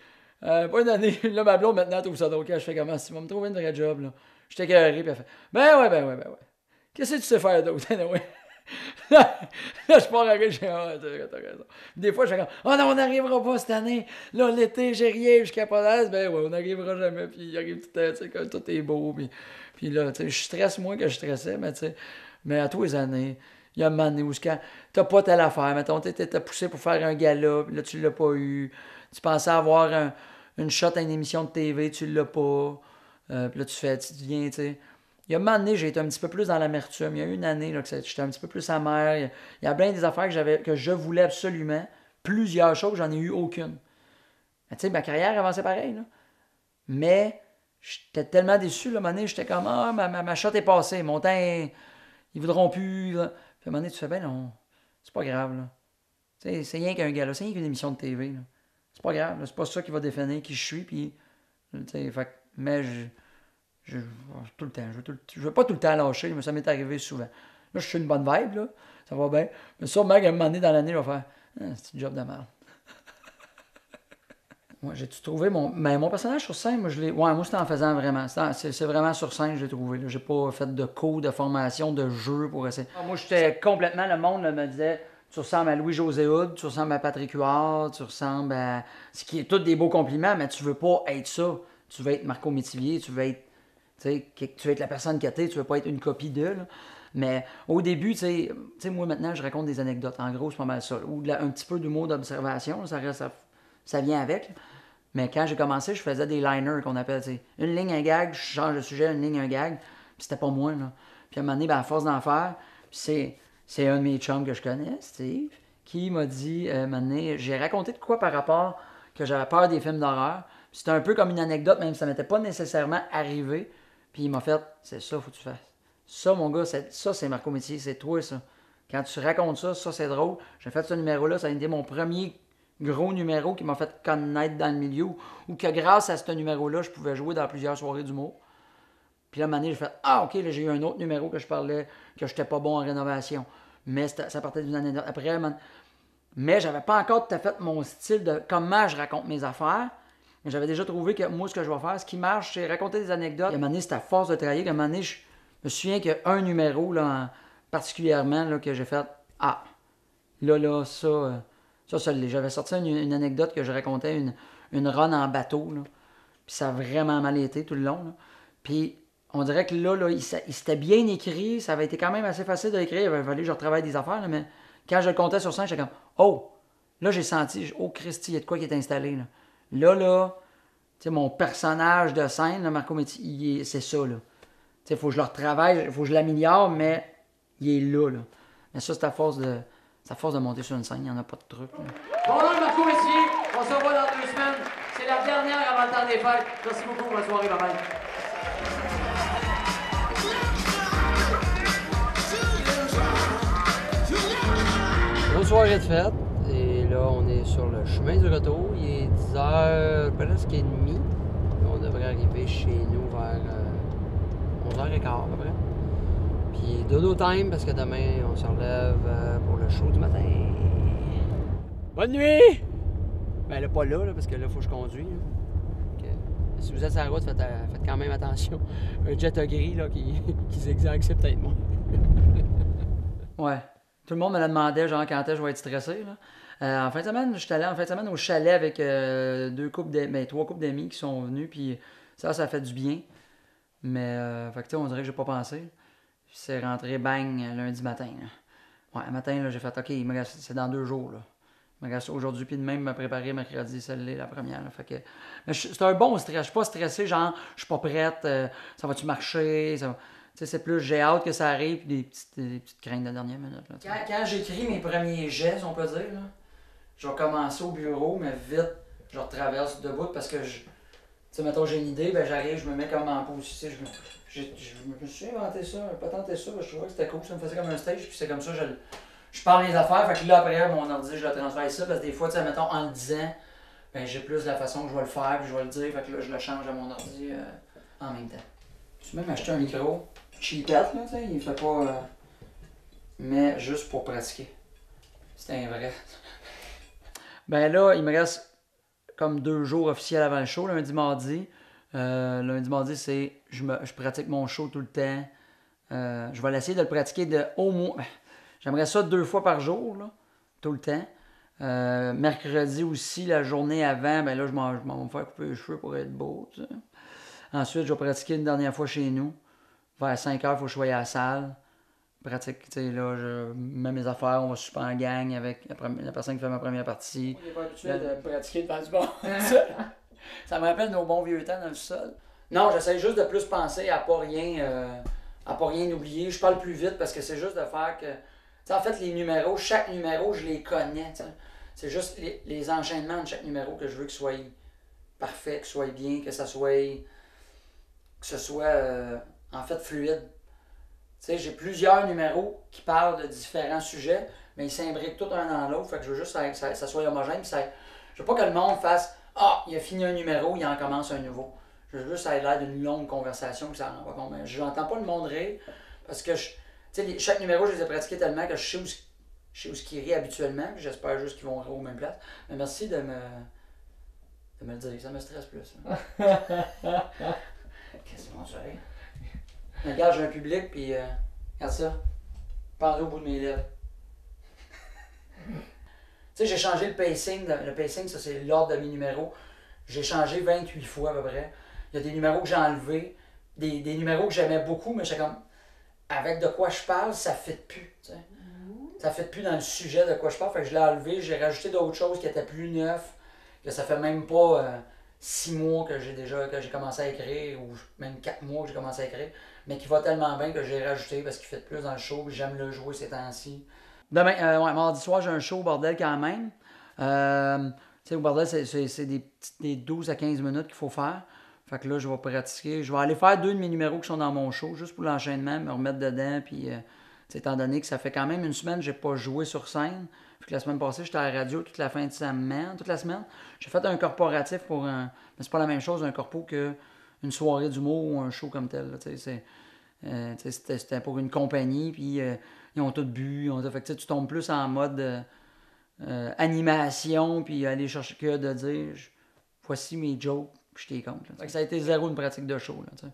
Speaker 1: Pas une année. Là, ma blonde, maintenant, elle trouve ça drôle. Je fais comment? Si tu vas me trouver une vraie job, là. J'étais écœuré, puis elle fait, ben ouais. Qu'est-ce que tu sais faire d'autre? Anyway. Là, je pars à rire, je fais, ah, t'as raison. Des fois, je fais comme, oh non, on n'arrivera pas cette année. Là, l'été, j'ai rien, je suis capable. Ben ouais, on n'arrivera jamais. Puis il arrive tout le temps, tu sais, quand tout est beau. Puis là, tu sais, je stresse moins que je stressais, mais tu sais, mais à tous les années, il y a un moment donné où t'as pas telle affaire. Mettons, t'as poussé pour faire un gala, puis là, tu l'as pas eu. Tu pensais avoir une shot à une émission de TV, tu l'as pas. Puis là, tu viens, tu sais. Il y a un moment donné, j'ai été un petit peu plus dans l'amertume. Il y a eu une année là, que j'étais un petit peu plus amer. Il y a plein des affaires que je voulais absolument. Plusieurs choses, j'en ai eu aucune. Tu sais, ma carrière avançait pareil. Là. Mais j'étais tellement déçu. Là, à un moment donné, j'étais comme, ah, ma shot est passée. Mon temps, ils voudront plus. Là. Puis à un moment donné, tu fais, ben non, c'est pas grave. Là. Tu sais, c'est rien qu'un gars, c'est rien qu'une émission de TV. Là. C'est pas grave. Là. C'est pas ça qui va définir qui je suis. Puis, mais tout le temps, je veux pas tout le temps lâcher, mais ça m'est arrivé souvent. Là, je suis une bonne vibe, là, ça va bien. Mais sûrement qu'à un moment donné dans l'année, je vais faire c'est une job de merde. Moi, j'ai-tu trouvé mon personnage sur scène, moi, moi, c'était en faisant vraiment. C'est vraiment sur scène que j'ai trouvé. Là. J'ai pas fait de cours, de formation, de jeu pour essayer. Moi, j'étais complètement, le monde là, me disait, tu ressembles à Louis-José Hood, tu ressembles à Patrick Huard, tu ressembles à. Ce qui est tous des beaux compliments, mais tu veux pas être ça. Tu veux être Marco Métivier, tu veux être. Tu veux être la personne que t'es, tu veux pas être une copie d'eux. Là. Mais au début, tu sais, moi maintenant, je raconte des anecdotes. En gros, c'est pas mal ça. Ou un petit peu d'humour d'observation, ça vient avec. Là. Mais quand j'ai commencé, je faisais des liners qu'on appelle, tu sais. Une ligne, un gag, je change de sujet, une ligne, un gag. Puis c'était pas moi, là. Puis à un moment donné, à force d'en faire, puis c'est un de mes chums que je connais, Steve, qui m'a dit, un moment donné, j'ai raconté de quoi par rapport que j'avais peur des films d'horreur. C'était un peu comme une anecdote, même si ça m'était pas nécessairement arrivé. Puis il m'a fait, c'est ça, faut que tu fasses. Ça, mon gars, ça, c'est Marco Métivier, c'est toi, ça. Quand tu racontes ça, c'est drôle. J'ai fait ce numéro-là, ça a été mon premier gros numéro qui m'a fait connaître dans le milieu, ou que grâce à ce numéro-là, je pouvais jouer dans plusieurs soirées d'humour. Puis là, à un moment donné, j'ai fait, ok, là, j'ai eu un autre numéro que je parlais, que j'étais pas bon en rénovation. Mais ça partait d'une anecdote. Après, mais j'avais pas encore tout à fait mon style de comment je raconte mes affaires. Mais j'avais déjà trouvé que moi, ce que je vais faire, ce qui marche, c'est raconter des anecdotes. Et à un moment donné, c'est à force de travailler qu'à un moment donné, je me souviens qu'il y a un numéro, là, particulièrement, là, que j'ai fait, ça, j'avais sorti une anecdote que je racontais, une run en bateau, là. Puis ça a vraiment mal été tout le long, là. Puis on dirait que là, il s'était bien écrit, ça avait été quand même assez facile de l'écrire, il avait fallu que je retravaille des affaires, là, mais quand je le comptais sur scène, j'étais comme, oh, là, j'ai senti, oh, Christy, il y a de quoi qui est installé, là. Là, tu sais, mon personnage de scène, là, Marco Métivier, c'est ça, là. Tu sais, il faut que je le retravaille, il faut que je l'améliore, mais il est là. Mais ça, c'est à force de monter sur une scène, il n'y en a pas de truc, là.
Speaker 3: Bonjour, Marco Métivier, on se revoit dans 2 semaines. C'est la dernière avant le temps des fêtes. Merci beaucoup pour la soirée, bye bye. Bonne soirée de fête. Et là, on est sur le chemin du retour. Il est 10h, presque et demie. On devrait arriver chez nous vers 11h15 à peu près. Puis dodo time parce que demain, on se relève pour le show du matin. Bonne nuit! Ben là, pas là, parce que là, il faut que je conduise. Donc, si vous êtes sur la route, faites quand même attention. Un Jetta gris là, qui zigzague, c'est peut-être moi.
Speaker 1: Ouais. Tout le monde me le demandait, genre, quand est-ce que je vais être stressé, là. En fin de semaine, je suis allé au chalet avec 3 couples d'amis qui sont venus, puis ça fait du bien. Mais, fait que, on dirait que j'ai pas pensé. Puis c'est rentré bang lundi matin, là. Ouais, matin, là, j'ai fait, OK, c'est dans 2 jours, là. Il me reste aujourd'hui, puis de même me préparer mercredi, celle-là, la première, là. Fait que, mais c'est un bon stress. Je suis pas stressé, genre, je suis pas prête, ça va-tu marcher, ça va... Tu sais, c'est plus j'ai hâte que ça arrive, puis des petites craintes de dernière minute. Là, quand j'écris mes premiers jets, on peut dire, là, je vais commencer au bureau, mais vite, je retraverse debout parce que, tu sais, mettons, j'ai une idée, ben j'arrive, je me mets comme en position. Je me suis inventé ça, pas tenté ça, je trouvais que c'était cool, ça me faisait comme un stage, puis c'est comme ça, je parle les affaires, fait que là, après, mon ordi, je le transfère ça, parce que des fois, tu sais, mettons, en le disant, ben j'ai plus la façon que je vais le faire, puis je vais le dire, fait que là, je le change à mon ordi en même temps. J'ai même acheté un micro. Cheapette, là, tu sais, il fait pas. Mais juste pour pratiquer. C'est un vrai. Ben là, il me reste comme 2 jours officiels avant le show, lundi, mardi. Lundi, mardi, c'est je pratique mon show tout le temps. Je vais essayer de le pratiquer de au moins. J'aimerais ça 2 fois par jour, là, tout le temps. Mercredi aussi, la journée avant, ben là, je m'en vais me faire couper les cheveux pour être beau. Tu sais. Ensuite, je vais pratiquer une dernière fois chez nous. Vers 5 heures, il faut que je sois à la salle. Pratique, tu sais, là, je mets mes affaires, on va super en gang avec la personne qui fait ma première partie. On n'est pas habitué de pratiquer devant du bon. Ça me rappelle nos bons vieux temps dans le sol. Non, j'essaie juste de plus penser à pas rien oublier. Je parle plus vite parce que c'est juste de faire que... T'sais, en fait, les numéros, chaque numéro, je les connais. T'sais. C'est juste les enchaînements de chaque numéro que je veux qu'ils soient parfaits, qu'ils soient bien, que ce soit en fait fluide. T'sais, j'ai plusieurs numéros qui parlent de différents sujets, mais ils s'imbriquent tout un dans l'autre. Fait que je veux juste que ça soit homogène. Je veux pas que le monde fasse « Ah, il a fini un numéro, il en commence un nouveau ». Je veux juste que ça ait l'air d'une longue conversation, que ça rend pas compte. Je n'entends pas le monde rire parce que chaque numéro, je les ai pratiqués tellement que je sais où ce qui rit habituellement. J'espère juste qu'ils vont rire aux mêmes places. Mais merci de me le dire, ça me stresse plus. Qu'est-ce qu'on fait? Regarde, j'ai un public, puis regarde ça. Pendez au bout de mes lèvres. Tu sais, j'ai changé le pacing. Le pacing, ça, c'est l'ordre de mes numéros. J'ai changé 28 fois à peu près. Il y a des numéros que j'ai enlevés, des numéros que j'aimais beaucoup, mais j'étais comme, avec de quoi je parle, ça ne fit plus. T'sais. Ça ne fit plus dans le sujet de quoi je parle. Fait que je l'ai enlevé, j'ai rajouté d'autres choses qui étaient plus neufs, que ça fait même pas 6 mois que j'ai commencé à écrire, ou même 4 mois que j'ai commencé à écrire, mais qui va tellement bien que j'ai rajouté parce qu'il fait plus dans le show, puis j'aime le jouer ces temps-ci. Demain, mardi soir, j'ai un show au bordel quand même. Tu sais, au bordel, c'est des 12 à 15 minutes qu'il faut faire. Fait que là, je vais pratiquer. Je vais aller faire 2 de mes numéros qui sont dans mon show, juste pour l'enchaînement, me remettre dedans. Puis, étant donné que ça fait quand même une semaine que j'ai pas joué sur scène. Puis que la semaine passée, j'étais à la radio toute la semaine. J'ai fait un corporatif pour un... Mais c'est pas la même chose, un corpo, qu'une soirée d'humour ou un show comme tel. Là, c'était pour une compagnie, puis ils ont tout bu. Fait que tu tombes plus en mode... animation, puis aller chercher que de dire voici mes jokes, puis je t'ai compte. Ça a été zéro une pratique de show. Là,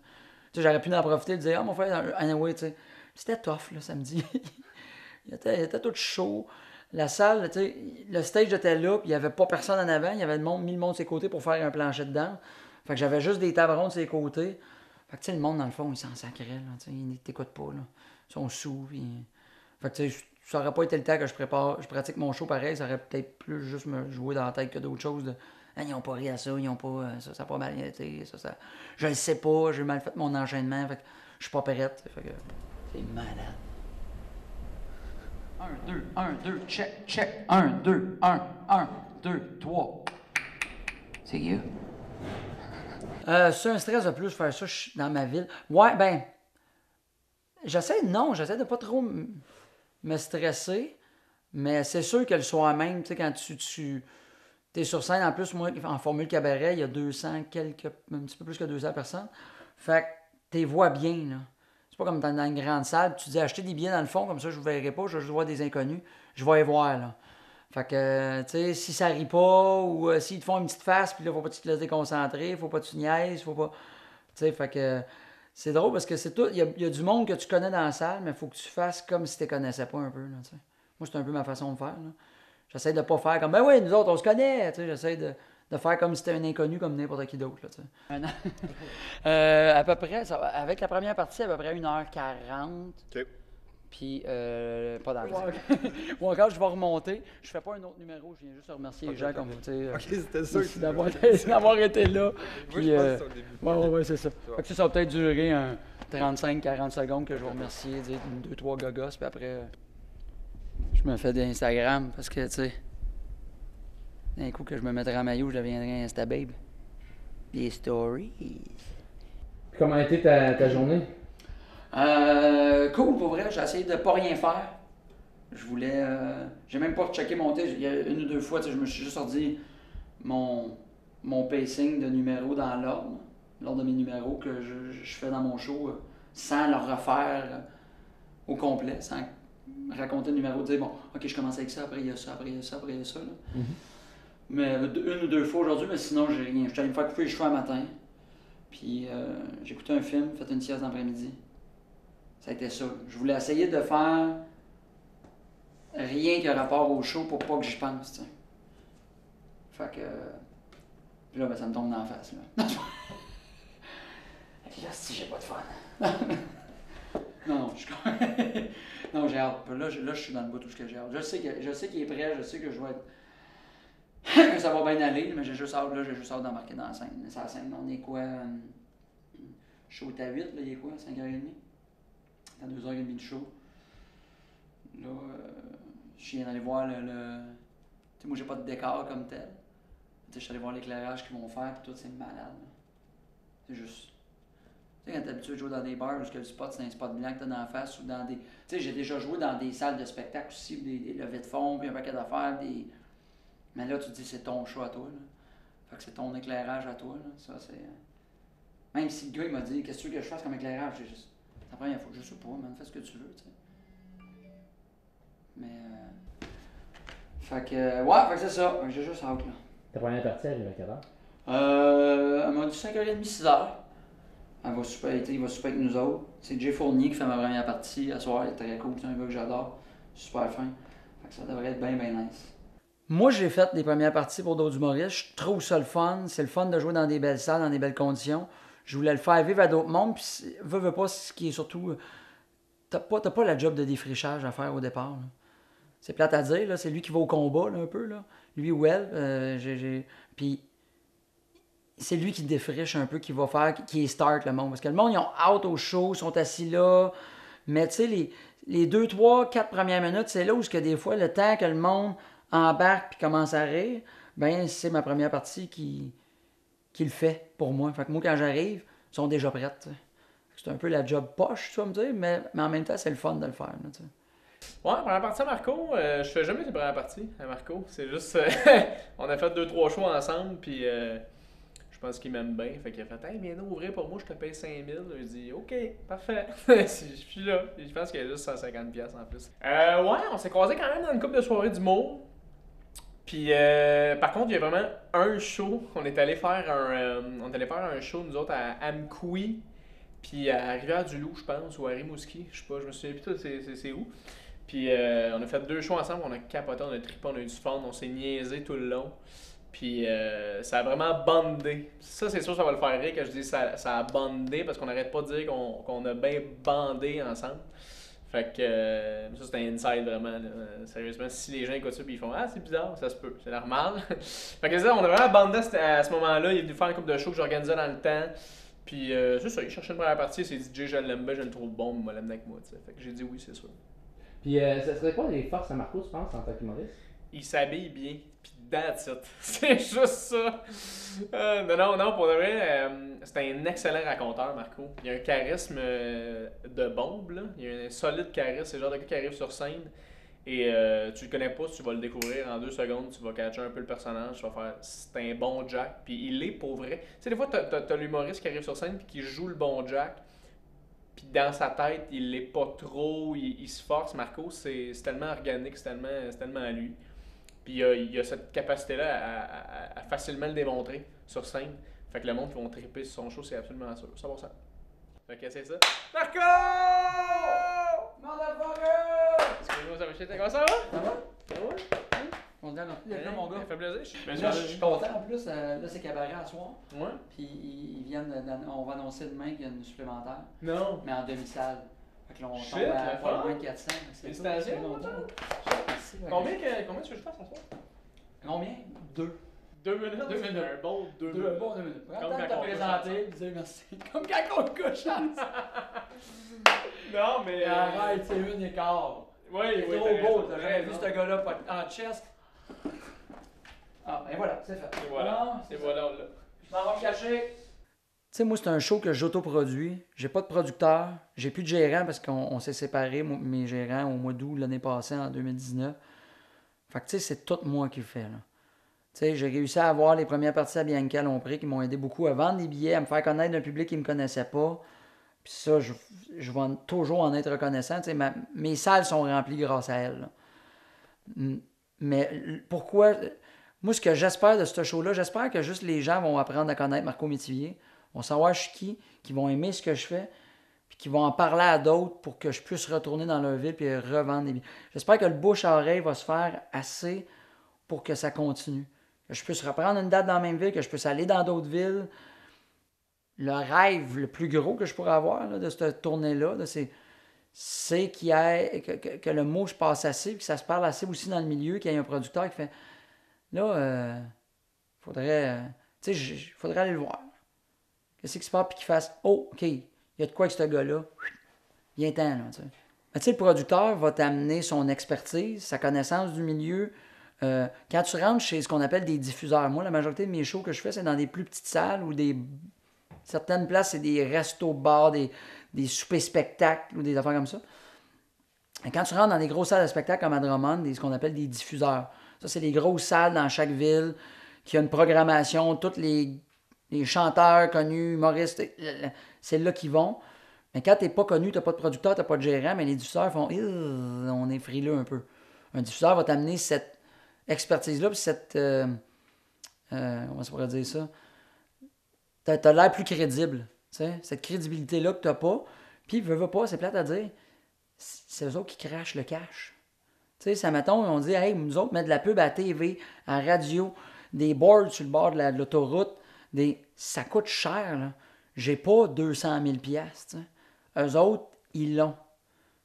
Speaker 1: j'aurais pu en profiter et dire ah, mon frère, anyway, c'était tough le samedi. il était tout chaud. La salle, le stage était là, puis il n'y avait pas personne en avant, il y avait mis le monde de ses côtés pour faire un plancher dedans. Fait que j'avais juste des tables rondes de ses côtés. Fait que le monde, dans le fond, il s'en sacrait. Ils ne t'écoutent pas. Là. Ils sont sous. Puis... Fait que ça n'aurait pas été le temps que je pratique mon show pareil, ça aurait peut-être plus juste me jouer dans la tête que d'autres choses. Ils n'ont pas ri à ça, ils n'ont pas. Ça n'a pas mal été. Ça, je le sais pas, j'ai mal fait mon enchaînement, fait que je suis pas prête. Fait que c'est malade. 1, 2, check. 1, 2, 1, 2, 3. C'est you. C'est un stress de plus faire ça dans ma ville. Ouais, ben. J'essaie de pas trop me stresser, mais c'est sûr que le soir même, tu sais, quand tu es sur scène, en plus, moi, en formule cabaret, il y a un petit peu plus que 200 personnes. Fait que t'es vois bien, là. C'est pas comme dans une grande salle, tu dis acheter des billets dans le fond, comme ça, je ne verrai pas, je vais juste voir des inconnus. Je vais les voir, là. Fait que, tu sais, si ça rit pas, ou s'ils te font une petite face, puis là, faut pas que tu te laisses déconcentrer, faut pas que tu niaises, faut pas... Tu sais, fait que... C'est drôle parce que c'est tout. Il y a du monde que tu connais dans la salle, mais il faut que tu fasses comme si tu ne connaissais pas un peu. Là, moi, c'est un peu ma façon de faire. Là. J'essaie de ne pas faire comme ben oui, nous autres, on se connaît. J'essaie de faire comme si c'était un inconnu comme n'importe qui d'autre. À peu près, avec la première partie, à peu près 1h40. OK. Puis, pas dans le ou encore, je vais remonter. Je fais pas un autre numéro, je viens juste remercier les gens comme vous. OK, c'était ça. D'avoir été là. Puis, ouais, c'est ça. Fait que ça va peut-être durer 35-40 secondes que je vais remercier, dire 2-3 gogos, puis après, je me fais d'Instagram parce que, tu sais, d'un coup que je me mettrai en maillot, je deviendrai Instababe. Des stories.
Speaker 7: Comment a été ta journée?
Speaker 1: Cool, pour vrai, j'ai essayé de pas rien faire. Je voulais. J'ai même pas checké mon texte. Il y a 1 ou 2 fois, je me suis juste sorti mon pacing de numéros dans l'ordre de mes numéros que je fais dans mon show sans le refaire au complet, sans raconter le numéro, dire bon, ok, je commence avec ça, après il y a ça, après il y a ça, après il y a ça. Là. Mais une ou deux fois aujourd'hui, mais sinon, j'ai rien. Je suis allé me faire couper les cheveux un matin. Puis j'ai écouté un film, fait une sieste d'après-midi. Ça a été ça. Je voulais essayer de faire rien qui a rapport au show pour pas que j'y pense, t'sais. Fait que. Puis là, ben, ça me tombe dans la face, là. Puis là, si j'ai pas de fun. non, je suis non, j'ai hâte. Là, je suis dans le bout de tout ce que j'ai hâte. Je sais qu'il est prêt, je sais que je vais être. que ça va bien aller, mais j'ai juste hâte d'embarquer dans la scène. C'est la scène, on est quoi? Show est à 8, là, il est quoi? 5h30? À 2h30 de show. Là, je viens d'aller voir le... Tu sais, moi, j'ai pas de décor comme tel. Tu sais, je suis allé voir l'éclairage qu'ils vont faire, puis tout, c'est malade. Là. C'est juste... Tu sais, quand t'es habitué de jouer dans des bars où le spot, c'est un spot blanc que t'as dans la face, ou dans des... Tu sais, j'ai déjà joué dans des salles de spectacle aussi, des levées de fond, puis un paquet d'affaires, des... Mais là, tu te dis, c'est ton show à toi, là. Fait que c'est ton éclairage à toi, là. Ça, c'est... Même si le gars, il m'a dit, qu'est-ce que tu veux que je fasse comme éclairage? J'ai juste... C'est la première fois, je sais pas, man, fais ce que tu veux, tu sais. Mais... Fait que... Ouais, fait que c'est ça. Fait que j'ai juste hâte, là.
Speaker 7: Ta première partie arrive à quelle heure?
Speaker 1: Elle m'a dit 5h30, 6h. Il va super avec nous autres. C'est Jay Fournier qui fait ma première partie à soir. Il est très cool, c'est un gars que j'adore. Super fin. Fait que ça devrait être bien, bien nice. Moi, j'ai fait des premières parties pour d'autres humoristes. Je trouve ça le fun. C'est le fun de jouer dans des belles salles, dans des belles conditions. Je voulais le faire vivre à d'autres mondes. Puis, veux pas, ce qui est surtout... T'as pas la job de défrichage à faire au départ. Là. C'est plate à dire, là. C'est lui qui va au combat, là, un peu. Là. Lui ou elle. Puis... c'est lui qui défriche un peu, qui va faire, qui start le monde. Parce que le monde, ils ont hâte au show, ils sont assis là. Mais tu sais, les 2, 3, 4 premières minutes, c'est là où que des fois, le temps que le monde embarque puis commence à rire, ben c'est ma première partie qui le fait pour moi. Fait que moi, quand j'arrive, ils sont déjà prêts. T'sais. C'est un peu la job poche, tu vas me dire, mais en même temps, c'est le fun de le faire. Là, t'sais.
Speaker 8: Ouais, première partie à Marco, je fais jamais tes premières parties à Marco. C'est juste, on a fait 2-3 shows ensemble, puis je pense qu'il m'aime bien. Fait qu'il a fait, hey, viens nous ouvrir pour moi, je te paye 5000. J'ai dit, ok, parfait. Je suis là. Et je pense qu'il y a juste 150$ en plus. Ouais, on s'est croisés quand même dans une couple de soirées d'humour. Puis, par contre, il y a vraiment un show. On est allé faire un show, nous autres, à Amkoui, puis à Rivière-du-Loup, je pense, ou à Rimouski. Je sais pas, je me souviens plus tout, c'est où. Puis, on a fait 2 shows ensemble, on a capoté, on a trippé, on a eu du fun, on s'est niaisé tout le long. Puis ça a vraiment bandé. Ça, c'est sûr, ça va le faire rire quand je dis ça a bandé, parce qu'on n'arrête pas de dire qu'on a bien bandé ensemble. Fait que ça, c'est un inside vraiment. Là. Sérieusement, si les gens écoutent ça et ils font « Ah, c'est bizarre, ça se peut, c'est normal. » Fait que ça, on a vraiment bandé à ce moment-là. Il est venu faire une couple de shows que j'organisais dans le temps. Puis c'est ça, il cherchait une première partie, il s'est dit « DJ, je l'aime bien, je le trouve bon, mais il m'a l'amené avec moi. » Fait que j'ai dit oui, c'est sûr.
Speaker 7: Puis ça serait quoi les forces à Marco, tu penses, en tant qu'humoriste?
Speaker 8: Il s'habille bien, pis that's it. C'est juste ça. Non, pour de vrai, c'est un excellent raconteur, Marco. Il a un charisme de bombe, là. Il a un solide charisme. C'est le genre de gars qui arrive sur scène et tu le connais pas, tu vas le découvrir en 2 secondes, tu vas catcher un peu le personnage, tu vas faire c'est un bon Jack, puis il est pour vrai. Tu sais, des fois, t'as l'humoriste qui arrive sur scène puis qui joue le bon Jack. Puis dans sa tête, il l'est pas trop, il se force. Marco, c'est tellement organique, c'est tellement à lui. Puis il a cette capacité-là à facilement le démontrer sur scène. Fait que le monde qui vont triper sur son show, c'est absolument sûr. 100%. Fait que c'est ça. Marco!
Speaker 1: Motherfucker!
Speaker 8: Excuse-moi, ça va chier. Comment ça va?
Speaker 1: Ça va?
Speaker 8: Ça va?
Speaker 1: On se donne là, mon gars.
Speaker 8: Ça fait plaisir.
Speaker 1: Là, je suis content en plus. Là, c'est cabaret à soir.
Speaker 8: Ouais.
Speaker 1: Puis ils viennent, on va annoncer demain qu'il y a une supplémentaire.
Speaker 8: Non.
Speaker 1: Mais en demi-salle. Fait que là, on
Speaker 8: Shit,
Speaker 1: tombe à
Speaker 8: le
Speaker 1: pas
Speaker 8: fun.
Speaker 1: loin de 400.
Speaker 8: Félicitations.
Speaker 1: Merci.
Speaker 8: Combien tu veux que je fasse en soir?
Speaker 1: Combien? 2.
Speaker 8: 2 minutes?
Speaker 1: 2 minutes.
Speaker 8: Un bon 2 minutes.
Speaker 1: Un bon 2 minutes. Prends
Speaker 8: Comme
Speaker 1: le temps de
Speaker 8: quand
Speaker 1: te
Speaker 8: on
Speaker 1: présenter, dire merci. Comme quand on couche.
Speaker 8: Non, mais.
Speaker 1: Arrête, c'est 1,15.
Speaker 8: Oui,
Speaker 1: C'est
Speaker 8: oui.
Speaker 1: trop beau. T'as jamais vu ce gars-là en chest. Ah, ben voilà, c'est fait.
Speaker 8: Et voilà. Et voilà, là.
Speaker 1: Je m'en vais me cacher. Tu sais, moi, c'est un show que j'autoproduis. J'ai pas de producteur. J'ai plus de gérant parce qu'on s'est séparés, mes gérants, au mois d'août l'année passée, en 2019. Fait que, tu sais, c'est tout moi qui le fais, là. Tu sais, j'ai réussi à avoir les premières parties à Bianca à Lompré qui m'ont aidé beaucoup à vendre des billets, à me faire connaître d'un public qui me connaissait pas. Puis ça, je vais toujours en être reconnaissant. Tu sais, mes salles sont remplies grâce à elle, là. Mais pourquoi... Moi, ce que j'espère de ce show-là, j'espère que juste les gens vont apprendre à connaître Marco Métivier, vont savoir je suis qui vont aimer ce que je fais, puis qui vont en parler à d'autres pour que je puisse retourner dans leur ville et revendre des billets. J'espère que le bouche à oreille va se faire assez pour que ça continue. Que je puisse reprendre une date dans la même ville, que je puisse aller dans d'autres villes. Le rêve le plus gros que je pourrais avoir là, de cette tournée-là, c'est qu'il y ait, que le mot se passe assez, que ça se parle assez aussi dans le milieu, qu'il y ait un producteur qui fait là, faudrait aller le voir. Qu'est-ce qui se passe, puis qu'il fasse oh, OK, il y a de quoi avec ce gars-là, viens-t'en, là, tu sais. Mais tu sais, le producteur va t'amener son expertise, sa connaissance du milieu. Quand tu rentres chez ce qu'on appelle des diffuseurs, moi, la majorité de mes shows que je fais, c'est dans des plus petites salles ou certaines places, c'est des restos-bars, des soupers-spectacles ou des affaires comme ça. Et quand tu rentres dans des grosses salles de spectacle comme à Drummond, ce qu'on appelle des diffuseurs. Ça, c'est des grosses salles dans chaque ville qui a une programmation, tous les chanteurs connus, humoristes, c'est là qu'ils vont. Mais quand t'es pas connu, t'as pas de producteur, t'as pas de gérant, mais les diffuseurs font on est frileux un peu. Un diffuseur va t'amener cette expertise-là, puis cette comment ça pourrait dire ça? T'as l'air plus crédible. T'sais? Cette crédibilité-là que t'as pas. Puis, veux pas, c'est plate à dire, c'est eux autres qui crachent le cash. Tu sais, ça mettons, on dit, hey, nous autres, mettre de la pub à la TV, à la radio, des boards sur le bord de l'autoroute, ça coûte cher, là. J'ai pas 200 000 $. Eux autres, ils l'ont.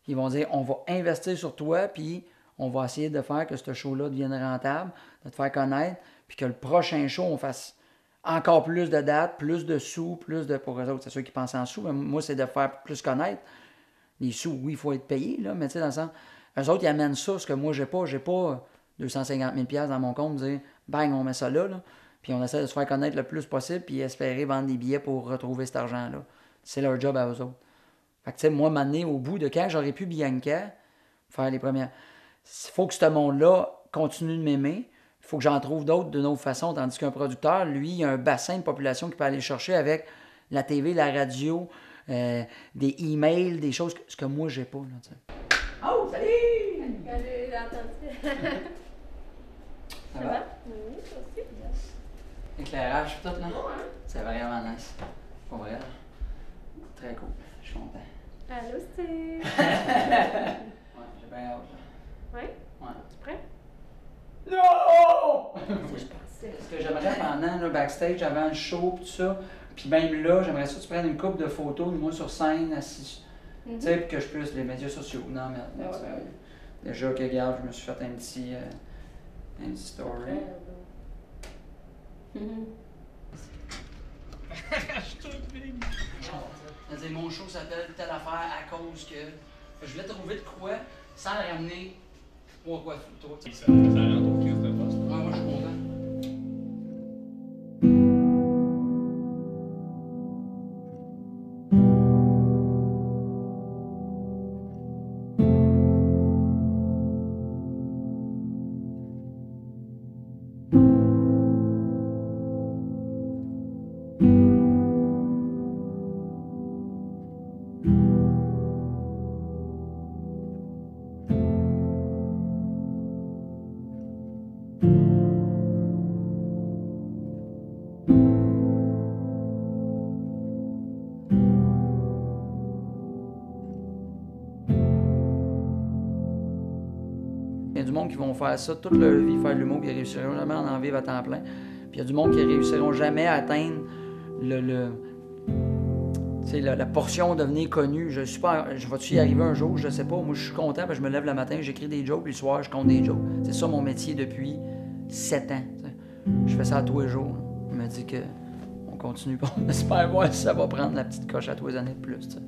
Speaker 1: Ils vont dire, on va investir sur toi, puis on va essayer de faire que ce show-là devienne rentable, de te faire connaître, puis que le prochain show, on fasse encore plus de dates, plus de sous, plus de... Pour eux autres, c'est ceux qui pensent en sous, mais moi, c'est de faire plus connaître. Les sous, oui, il faut être payé, là, mais tu sais, dans le sens... Eux autres, ils amènent ça, ce que moi, j'ai pas 250 000 $ dans mon compte, dire, bang, on met ça là, puis on essaie de se faire connaître le plus possible, puis espérer vendre des billets pour retrouver cet argent-là. C'est leur job à eux autres. Fait que, tu sais, moi, m'amener au bout de quand j'aurais pu Bianca, faire les premières... Il faut que ce monde-là continue de m'aimer. Il faut que j'en trouve d'autres d'une autre façon, tandis qu'un producteur, lui, il a un bassin de population qu'il peut aller chercher avec la TV, la radio, des emails, des choses que moi, j'ai pas. Là, t'sais. Oh, salut!
Speaker 2: Salut, j'ai entendu.
Speaker 1: Ça va?
Speaker 2: Oui, ça aussi. Yes.
Speaker 1: Éclairage, tout, là? C'est vraiment nice. Pour vrai, là. Très cool. Je suis content.
Speaker 2: Allô, Steve!
Speaker 1: Ouais, j'ai bien hâte, là.
Speaker 2: Oui?
Speaker 1: Ouais.
Speaker 2: Tu prêt?
Speaker 1: Non!
Speaker 2: Je pensais.
Speaker 1: Ce que j'aimerais pendant le backstage, avant le show, tout ça, puis même là, j'aimerais ça que tu prennes une couple de photos de moi sur scène, assis, tu sais, puis que je puisse les médias sociaux. Non, mais déjà que, regarde, je me suis fait un petit story. Mon show s'appelle telle affaire à cause que je voulais trouver de quoi sans le ramener trois fois photo. Ça rentre au cul de poste. Ouais, moi je suis content. Il y a du monde qui vont faire ça toute leur vie, faire de l'humour, qui réussiront jamais à en vivre à temps plein. Puis il y a du monde qui réussiront jamais à atteindre la portion de devenir connu. Je vais-tu y arriver un jour? Je sais pas. Moi, je suis content parce que je me lève le matin, j'écris des jokes, puis le soir, je compte des jokes. C'est ça mon métier depuis 7 ans. T'sais. Je fais ça tous les jours. Je me dis qu'on continue, on espère voir si ça va prendre la petite coche à tous les années de plus. T'sais.